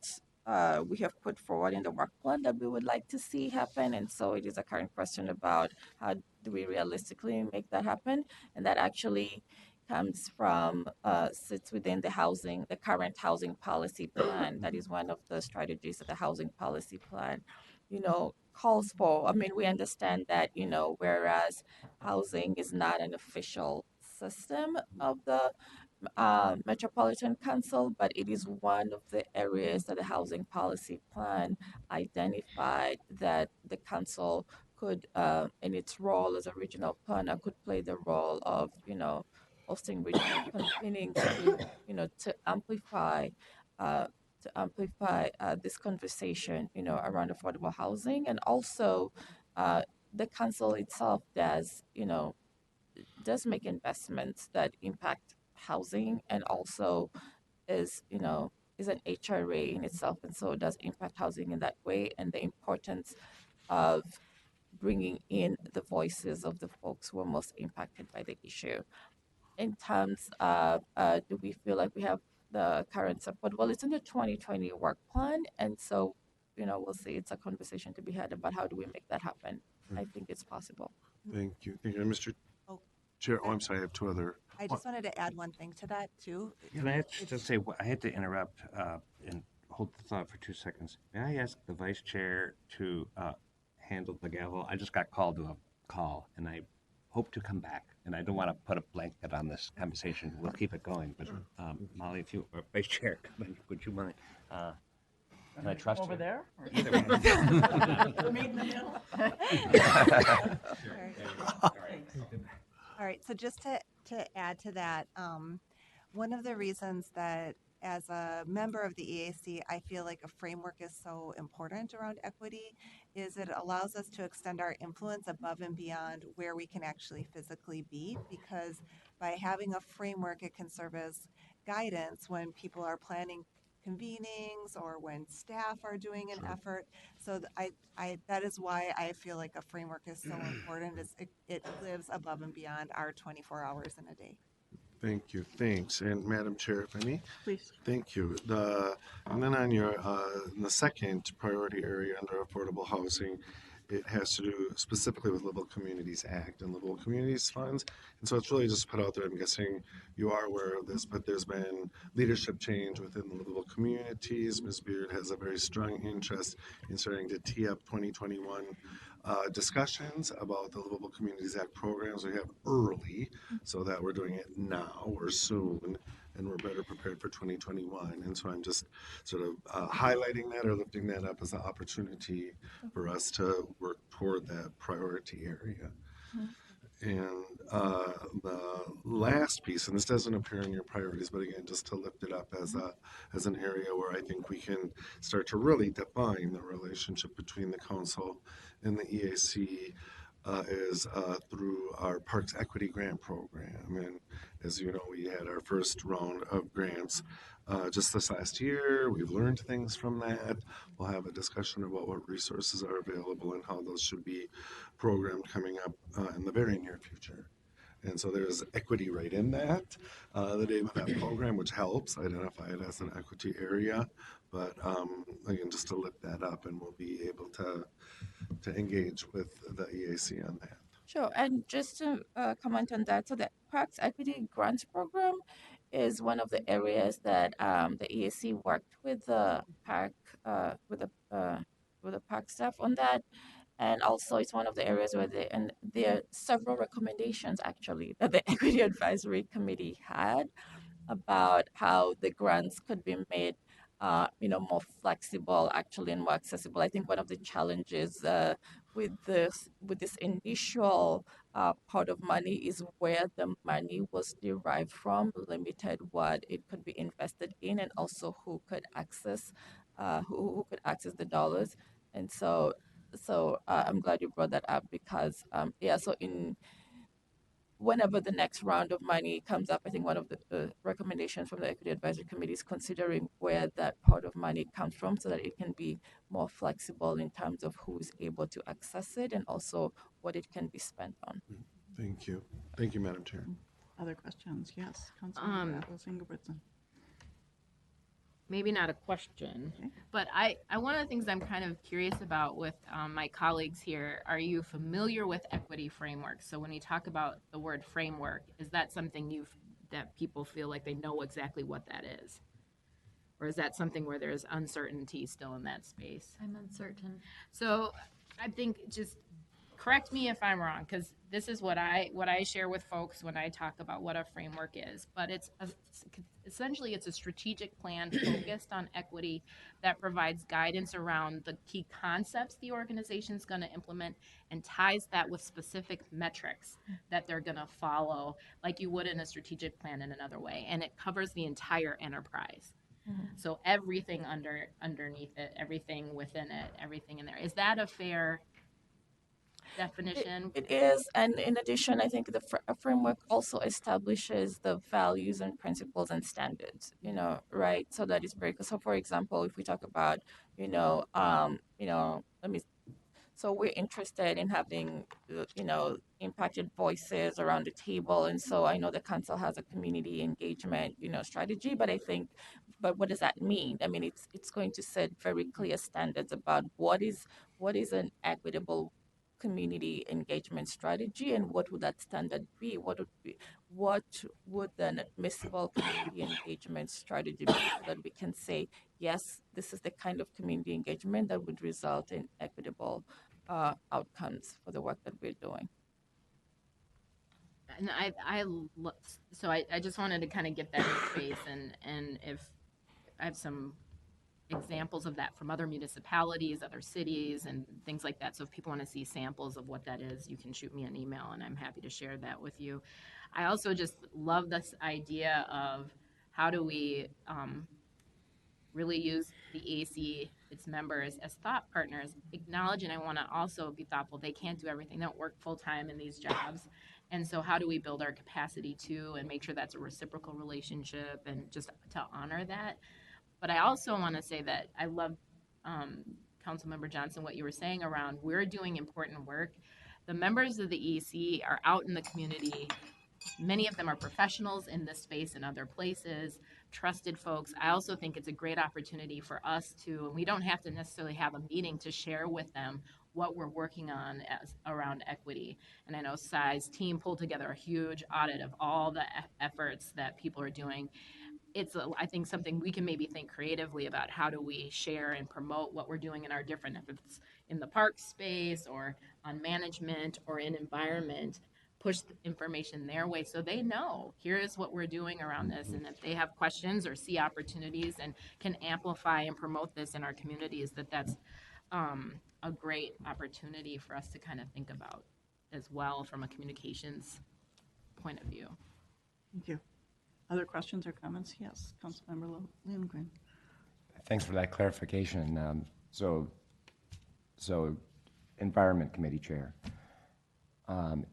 we have put forward in the work plan that we would like to see happen. And so it is a current question about how do we realistically make that happen? And that actually comes from, sits within the current housing policy plan. That is one of the strategies of the housing policy plan, calls for. I mean, we understand that, whereas housing is not an official system of the Metropolitan Council, but it is one of the areas that the housing policy plan identified that the council could, in its role as a regional planner, could play the role of, hosting regional convenings to amplify. This conversation, around affordable housing, and also the council itself does make investments that impact housing, and also is is an HRA in itself, and so it does impact housing in that way, and the importance of bringing in the voices of the folks who are most impacted by the issue. In terms of, do we feel like we have the current support? Well, it's in the 2020 work plan, and so we'll see. It's a conversation to be had about how do we make that happen. I think it's possible. Thank you. Thank you. Mr. Oh, Chair, I'm sorry, I have two other. I just wanted to add one thing to that too. Can I just say, I had to interrupt and hold the thought for 2 seconds. May I ask the vice chair to handle the gavel? I just got called to a call, and I hope to come back. And I don't want to put a blanket on this conversation. We'll keep it going. But Molly, if you, or vice chair, would you mind? Can I trust Over you? there? Either one. Meet in the middle. All right, so just to add to that, one of the reasons that as a member of the EAC, I feel like a framework is so important around equity is it allows us to extend our influence above and beyond where we can actually physically be, because by having a framework, it can serve as guidance when people are planning convenings or when staff are doing an effort. So that is why I feel like a framework is so important. Is it lives above and beyond our 24 hours in a day. Thank you. Thanks. And Madam Chair, if I may. Please. Thank you. And then on your in the second priority area under affordable housing, it has to do specifically with Livable Communities Act and Livable Communities funds. And so it's really just put out there. I'm guessing you are aware of this, but there's been leadership change within the livable communities. Ms. Beard has a very strong interest in starting to tee up 2021 discussions about the Livable Communities Act programs we have early, so that we're doing it now or soon, and we're better prepared for 2021. And so I'm just sort of highlighting that or lifting that up as an opportunity for us to work toward that priority area. And the last piece, and this doesn't appear in your priorities, but again, just to lift it up as an area where I think we can start to really define the relationship between the council and the EAC is through our Parks Equity Grant Program. And as you know, we had our first round of grants just this last year. We've learned things from that. We'll have a discussion about what resources are available and how those should be programmed coming up in the very near future. And so there's equity right in that, the name of that program, which helps identify it as an equity area. But again, just to lift that up, and we'll be able to engage with the EAC on that. Sure, and just to comment on that, so the Parks Equity Grants Program is one of the areas that the EAC worked with the park, with the with the park staff on that. And also, it's one of the areas where and there are several recommendations actually that the Equity Advisory Committee had about how the grants could be made, more flexible, actually, and more accessible. I think one of the challenges with this initial pot of money is where the money was derived from, limited what it could be invested in, and also who could access the dollars. And so I'm glad you brought that up because so in whenever the next round of money comes up, I think one of the recommendations from the Equity Advisory Committee is considering where that part of money comes from so that it can be more flexible in terms of who is able to access it and also what it can be spent on. Thank you. Thank you, Madam Chair. Other questions? Yes, Councilmember Ingebrigtsen. Maybe not a question, but one of the things I'm kind of curious about with my colleagues here, are you familiar with equity frameworks? So when we talk about the word framework, is that something that people feel like they know exactly what that is? Or is that something where there's uncertainty still in that space? I'm uncertain. So I think just correct me if I'm wrong, because this is what I share with folks when I talk about what a framework is. But essentially it's a strategic plan focused on equity that provides guidance around the key concepts the organization is going to implement and ties that with specific metrics that they're going to follow, like you would in a strategic plan in another way. And it covers the entire enterprise. So everything underneath it, everything within it, everything in there. Is that a fair definition? It is, and in addition, I think the framework also establishes the values and principles and standards. Right? So that is very. So, for example, if we talk about, let me. So we're interested in having, impacted voices around the table, and so I know the council has a community engagement, strategy. But what does that mean? I mean, it's going to set very clear standards about what is an equitable community engagement strategy and what would that standard be? What would an admissible community engagement strategy be so that we can say, yes, this is the kind of community engagement that would result in equitable outcomes for the work that we're doing. And I just wanted to kind of get that in space, and if I have some examples of that from other municipalities, other cities, and things like that. So if people want to see samples of what that is, you can shoot me an email, and I'm happy to share that with you. I also just love this idea of how do we really use the AC, its members, as thought partners, acknowledge, and I want to also be thoughtful, they can't do everything, they don't work full-time in these jobs. And so how do we build our capacity too and make sure that's a reciprocal relationship and just to honor that? But I also want to say that I love, Councilmember Johnson, what you were saying around we're doing important work. The members of the EC are out in the community. Many of them are professionals in this space and other places, trusted folks. I also think it's a great opportunity for us to, and we don't have to necessarily have a meeting to share with them what we're working on around equity. And I know Sai's team pulled together a huge audit of all the efforts that people are doing. I think something we can maybe think creatively about how do we share and promote what we're doing in our different, if it's in the park space or on management or in environment, push the information their way so they know here's what we're doing around this. And if they have questions or see opportunities and can amplify and promote this in our communities, that's a great opportunity for us to kind of think about as well from a communications point of view. Thank you. Other questions or comments? Yes, Councilmember Lindgren. Thanks for that clarification. So Environment Committee Chair,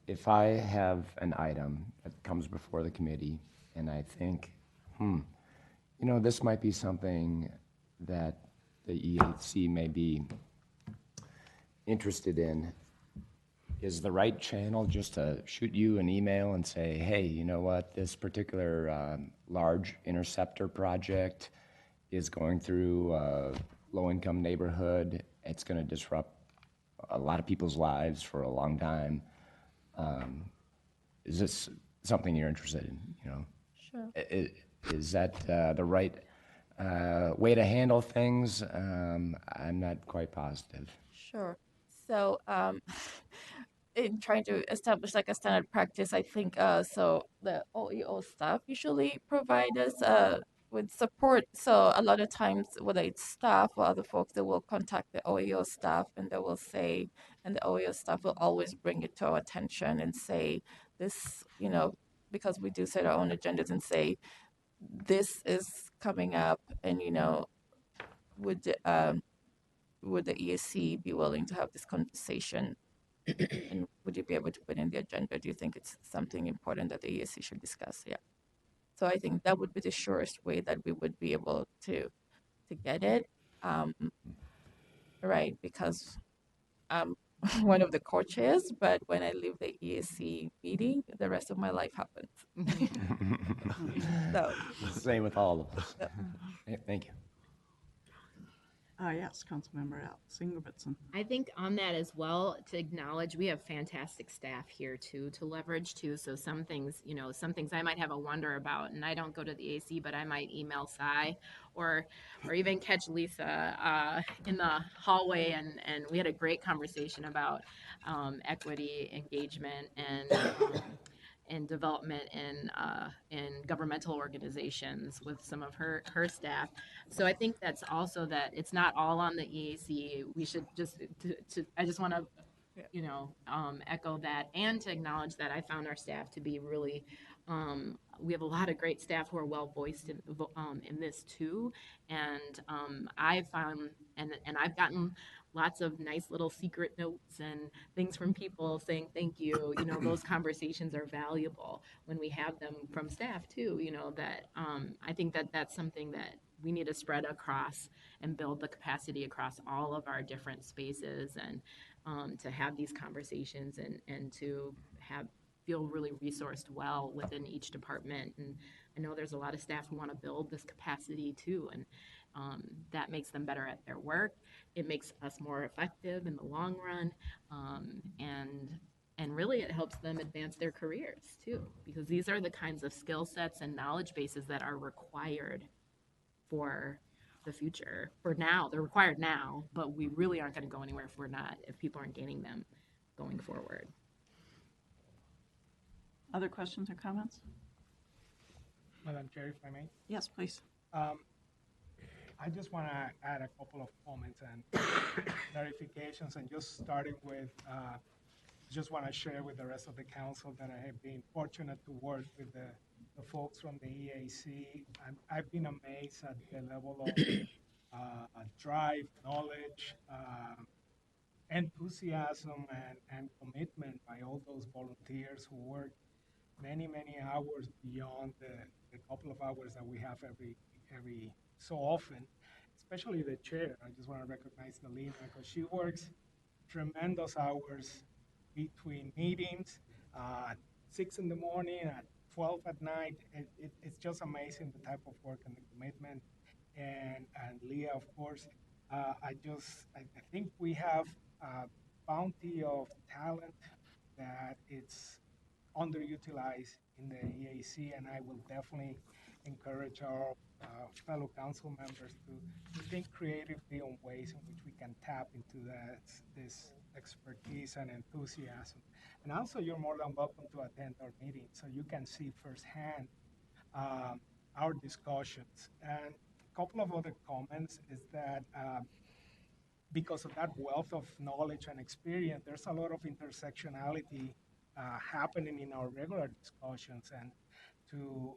if I have an item that comes before the committee and I think, this might be something that the EAC may be interested in, is the right channel just to shoot you an email and say, hey, you know what, this particular large interceptor project is going through a low-income neighborhood. It's going to disrupt a lot of people's lives for a long time. Is this something you're interested in? Sure. Is that the right way to handle things? I'm not quite positive. Sure. So, in trying to establish like a standard practice, I think so the OEO staff usually provide us with support. So a lot of times, whether it's staff or other folks, they will contact the OEO staff and they will say, and the OEO staff will always bring it to our attention and say, this, because we do set our own agendas and say, this is coming up, and would would the ESC be willing to have this conversation? And would you be able to put in the agenda? Do you think it's something important that the ESC should discuss? Yeah. So I think that would be the surest way that we would be able to get it. Um, right, because I'm one of the co-chairs, but when I leave the ESC meeting, the rest of my life happens. So, Same with all of us. Yep. Thank you. Yes, Councilmember Singleton. I think on that as well, to acknowledge we have fantastic staff here too to leverage too. So some things, some things I might have a wonder about, and I don't go to the AC, but I might email Cy or even catch Lisa in the hallway, and we had a great conversation about equity, engagement, and development in governmental organizations with some of her staff. So I think that's also that it's not all on the EAC. We should just I just want to echo that, and to acknowledge that I found our staff to be really we have a lot of great staff who are well voiced in this too, and I found and I've gotten lots of nice little secret notes and things from people saying thank you. Those conversations are valuable when we have them from staff too. That I think that that's something that we need to spread across and build the capacity across all of our different spaces, and to have these conversations and to feel really resourced well within each department. And I know there's a lot of staff who want to build this capacity too, and that makes them better at their work. It makes us more effective in the long run, and really it helps them advance their careers too, because these are the kinds of skill sets and knowledge bases that are required for the future. For now, they're required now, but we really aren't going to go anywhere if people aren't gaining them going forward. Other questions or comments? Madam Chair, if I may. Yes, please. I just want to add a couple of comments and clarifications, and just starting with, just want to share with the rest of the council that I have been fortunate to work with the folks from the EAC, and I've been amazed at the level of drive, knowledge, enthusiasm, and commitment by all those volunteers who work many, many hours beyond the couple of hours that we have every so often, especially the chair. I just want to recognize Nalina because she works tremendous hours between meetings at 6 in the morning, at 12 at night. It's just amazing the type of work and the commitment. And Leah, of course, I think we have a bounty of talent that it's underutilized in the EAC, and I will definitely encourage our fellow council members to think creatively on ways in which we can tap into this expertise and enthusiasm. And also, you're more than welcome to attend our meetings so you can see firsthand our discussions. And a couple of other comments is that because of that wealth of knowledge and experience, there's a lot of intersectionality happening in our regular discussions. And to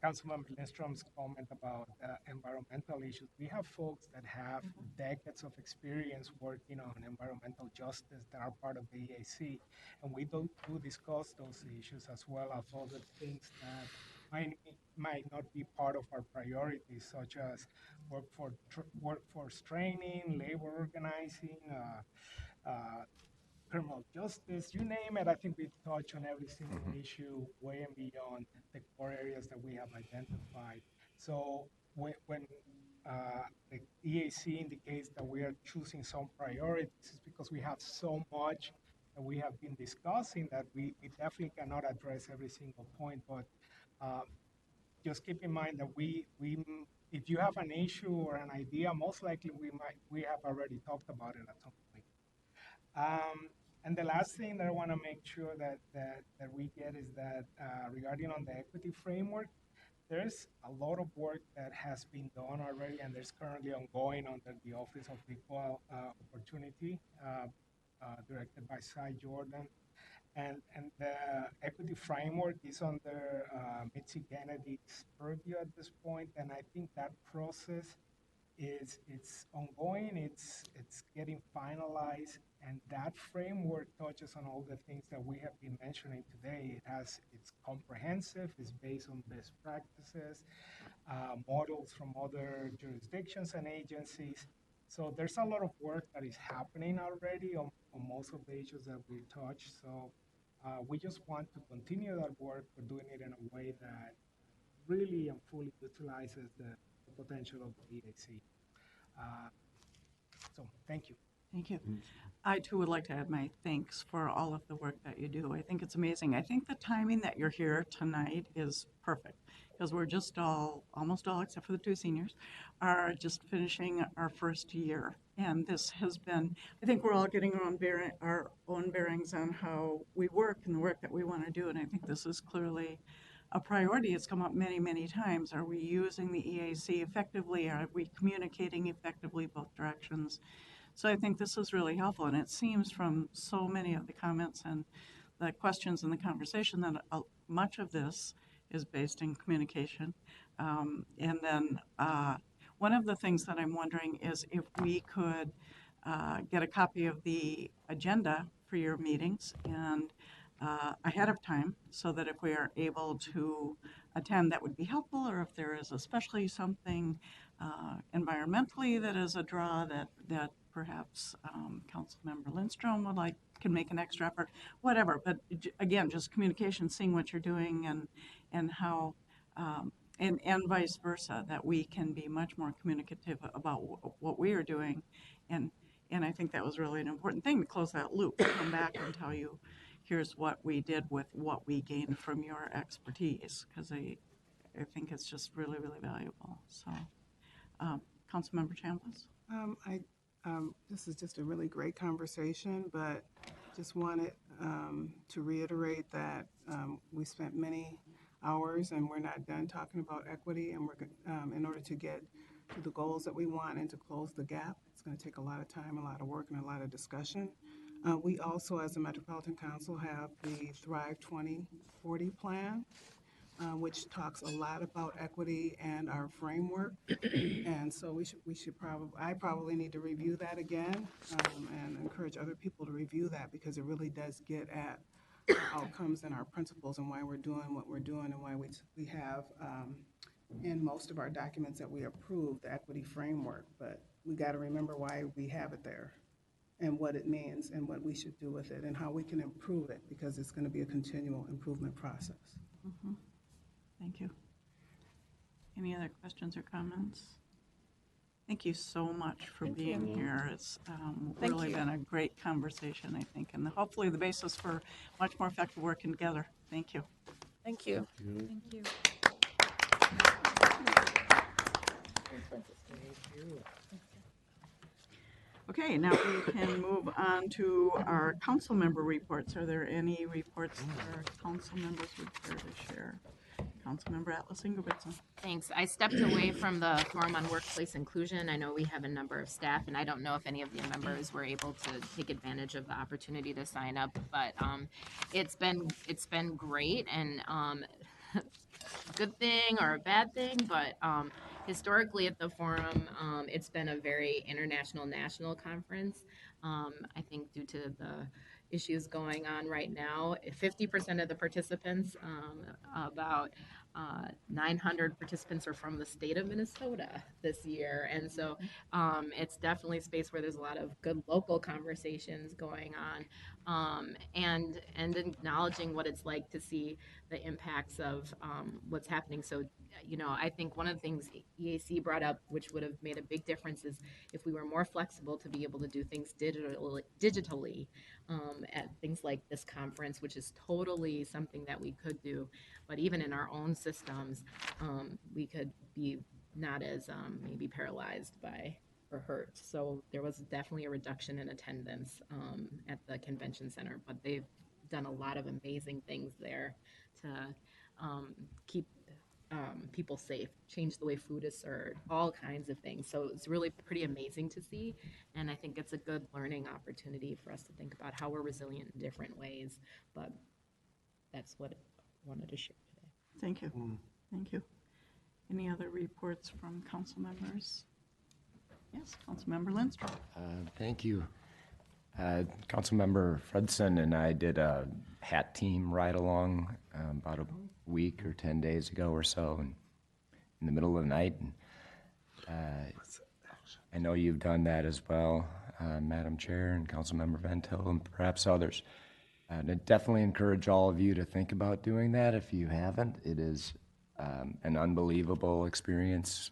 Councilmember Lindstrom's comment about environmental issues, we have folks that have decades of experience working on environmental justice that are part of the EAC, and we do discuss those issues as well as other things that might not be part of our priorities, such as workforce training, labor organizing, criminal justice, you name it. I think we touch on every single issue way and beyond the core areas that we have identified. So when the EAC indicates that we are choosing some priorities, it's because we have so much that we have been discussing that we definitely cannot address every single point. But just keep in mind that if you have an issue or an idea, most likely we have already talked about it at some point. And the last thing that I want to make sure that we get is that regarding on the equity framework, there's a lot of work that has been done already, and there's currently ongoing under the Office of Equal Opportunity, directed by Cy Jordan. And the equity framework is under Mitzi Kennedy's purview at this point, and I think that process it's ongoing, it's getting finalized, and that framework touches on all the things that we have been mentioning today. It's comprehensive, it's based on best practices, models from other jurisdictions and agencies. So there's a lot of work that is happening already on most of the issues that we touched. So we just want to continue that work, but doing it in a way that really and fully utilizes the potential of the EAC. So thank you. Thank you. I too would like to add my thanks for all of the work that you do. I think it's amazing. I think the timing that you're here tonight is perfect because we're just almost all except for the two seniors, are just finishing our first year. And this has been, I think we're all getting our own bearings on how we work and the work that we want to do. And I think this is clearly a priority. It's come up many, many times. Are we using the EAC effectively? Are we communicating effectively both directions? So I think this is really helpful, and it seems from so many of the comments and the questions in the conversation that much of this is based in communication. And then one of the things that I'm wondering is if we could get a copy of the agenda for your meetings and ahead of time, so that if we are able to attend, that would be helpful, or if there is especially something environmentally that is a draw that perhaps Councilmember Lindstrom can make an extra effort, whatever. But again, just communication, seeing what you're doing and how, and vice versa, that we can be much more communicative about what we are doing. And I think that was really an important thing to close that loop, come back and tell you, here's what we did with what we gained from your expertise, because I think it's just really, really valuable. So, Councilmember Chambliss? This is just a really great conversation, but just wanted to reiterate that we spent many hours and we're not done talking about equity, and we're in order to get to the goals that we want and to close the gap, it's going to take a lot of time, a lot of work, and a lot of discussion. We also, as the Metropolitan Council, have the Thrive 2040 plan, which talks a lot about equity and our framework. And so I probably need to review that again and encourage other people to review that, because it really does get at our outcomes and our principles and why we're doing what we're doing, and why we have in most of our documents that we approve the equity framework. But we got to remember why we have it there and what it means and what we should do with it and how we can improve it, because it's going to be a continual improvement process. Mm-hmm. Thank you. Any other questions or comments? Thank you so much for being here. It's really been a great conversation, I think, and hopefully the basis for much more effective working together. Thank you. Thank you. Thank you. Okay, now we can move on to our council member reports. Are there any reports that our council members would care to share? Councilmember Atlas Ingebrigtsen. Thanks. I stepped away from the Forum on Workplace Inclusion. I know we have a number of staff, and I don't know if any of the members were able to take advantage of the opportunity to sign up, but it's been great, and good thing or a bad thing, but historically at the Forum, it's been a very international, national conference. I think due to the issues going on right now, 50% of the participants, about 900 participants are from the state of Minnesota this year. And so it's definitely a space where there's a lot of good local conversations going and acknowledging what it's like to see the impacts of what's happening. So, I think one of the things EAC brought up, which would have made a big difference, is if we were more flexible to be able to do things digitally at things like this conference, which is totally something that we could do. But even in our own systems, we could be not as maybe paralyzed by or hurt. So there was definitely a reduction in attendance at the convention center, but they've done a lot of amazing things there to keep people safe, change the way food is served, all kinds of things. So it's really pretty amazing to see. And I think it's a good learning opportunity for us to think about how we're resilient in different ways. But that's what I wanted to share today. Thank you. Thank you. Any other reports from council members? Yes, Councilmember Lindstrom. Thank you. Councilmember Fredson and I did a hat team ride along about a week or 10 days ago or so, and in the middle of the night. And I know you've done that as well, Madam Chair and Councilmember Vento, and perhaps others. And I definitely encourage all of you to think about doing that if you haven't. It is an unbelievable experience,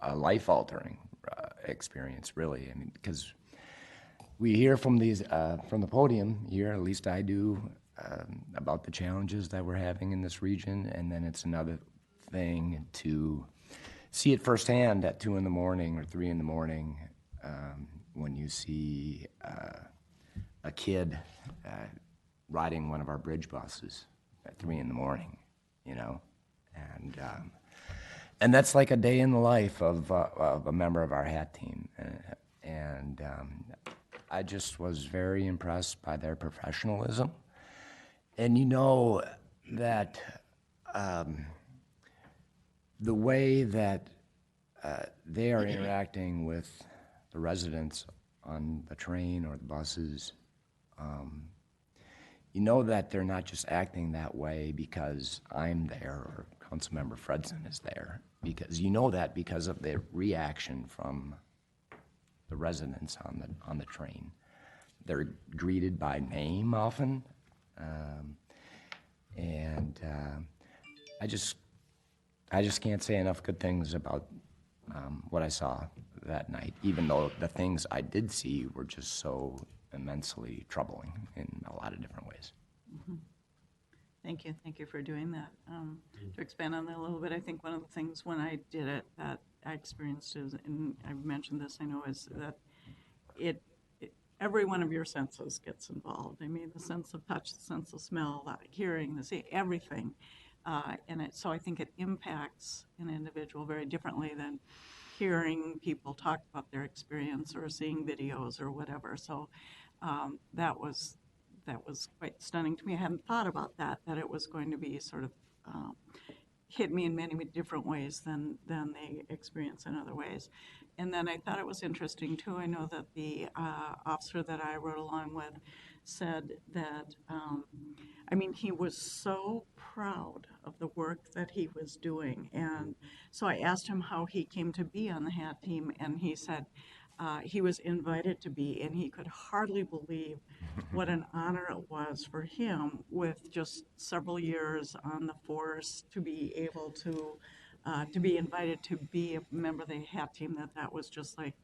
a life-altering experience, really. I mean, because we hear from these from the podium here, at least I do, about the challenges that we're having in this region, and then it's another thing to see it firsthand at 2 in the morning or 3 in the morning when you see a kid riding one of our bridge buses at 3 in the morning, and that's like a day in the life of a member of our hat team, and I just was very impressed by their professionalism, and that the way that they are interacting with the residents on the train or the buses, that they're not just acting that way because I'm there or Councilmember Fredson is there, because because of the reaction from the residents on the train. They're greeted by name often, and I just can't say enough good things about what I saw that night, even though the things I did see were just so immensely troubling in a lot of different ways. Mm-hmm. Thank you. Thank you for doing that. To expand on that a little bit, I think one of the things when I did it that I experienced is, and I've mentioned this, I know, is that every one of your senses gets involved. I mean, the sense of touch, the sense of smell, the hearing, the see, everything. So I think it impacts an individual very differently than hearing people talk about their experience or seeing videos or whatever. So that was quite stunning to me. I hadn't thought about that it was going to be sort of hit me in many different ways than they experience in other ways. And then I thought it was interesting too. I know that the officer that I rode along with said that, he was so proud of the work that he was doing. And so I asked him how he came to be on the hat team, and he said he was invited to be, and he could hardly believe what an honor it was for him, with just several years on the force, to be able to be invited to be a member of the hat team. That was just like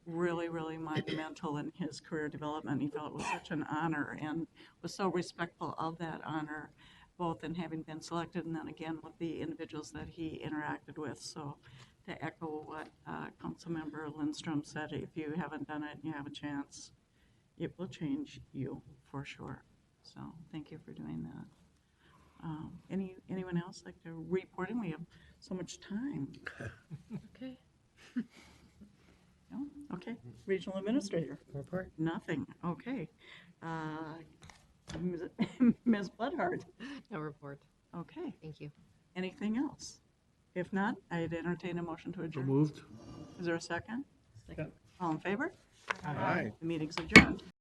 really, really monumental in his career development. He felt it was such an honor and was so respectful of that honor, both in having been selected and then again with the individuals that he interacted with. So to echo what Councilmember Lindstrom said, if you haven't done it and you have a chance, it will change you for sure. So thank you for doing that. Anyone else like to report in? We have so much time. Okay. No? Okay. Regional Administrator. Report. Nothing. Okay. Ms. Bloodhart. No report. Okay. Thank you. Anything else? If not, I'd entertain a motion to adjourn. So moved. Is there a second? Second. All in favor? Aye. The meeting's adjourned.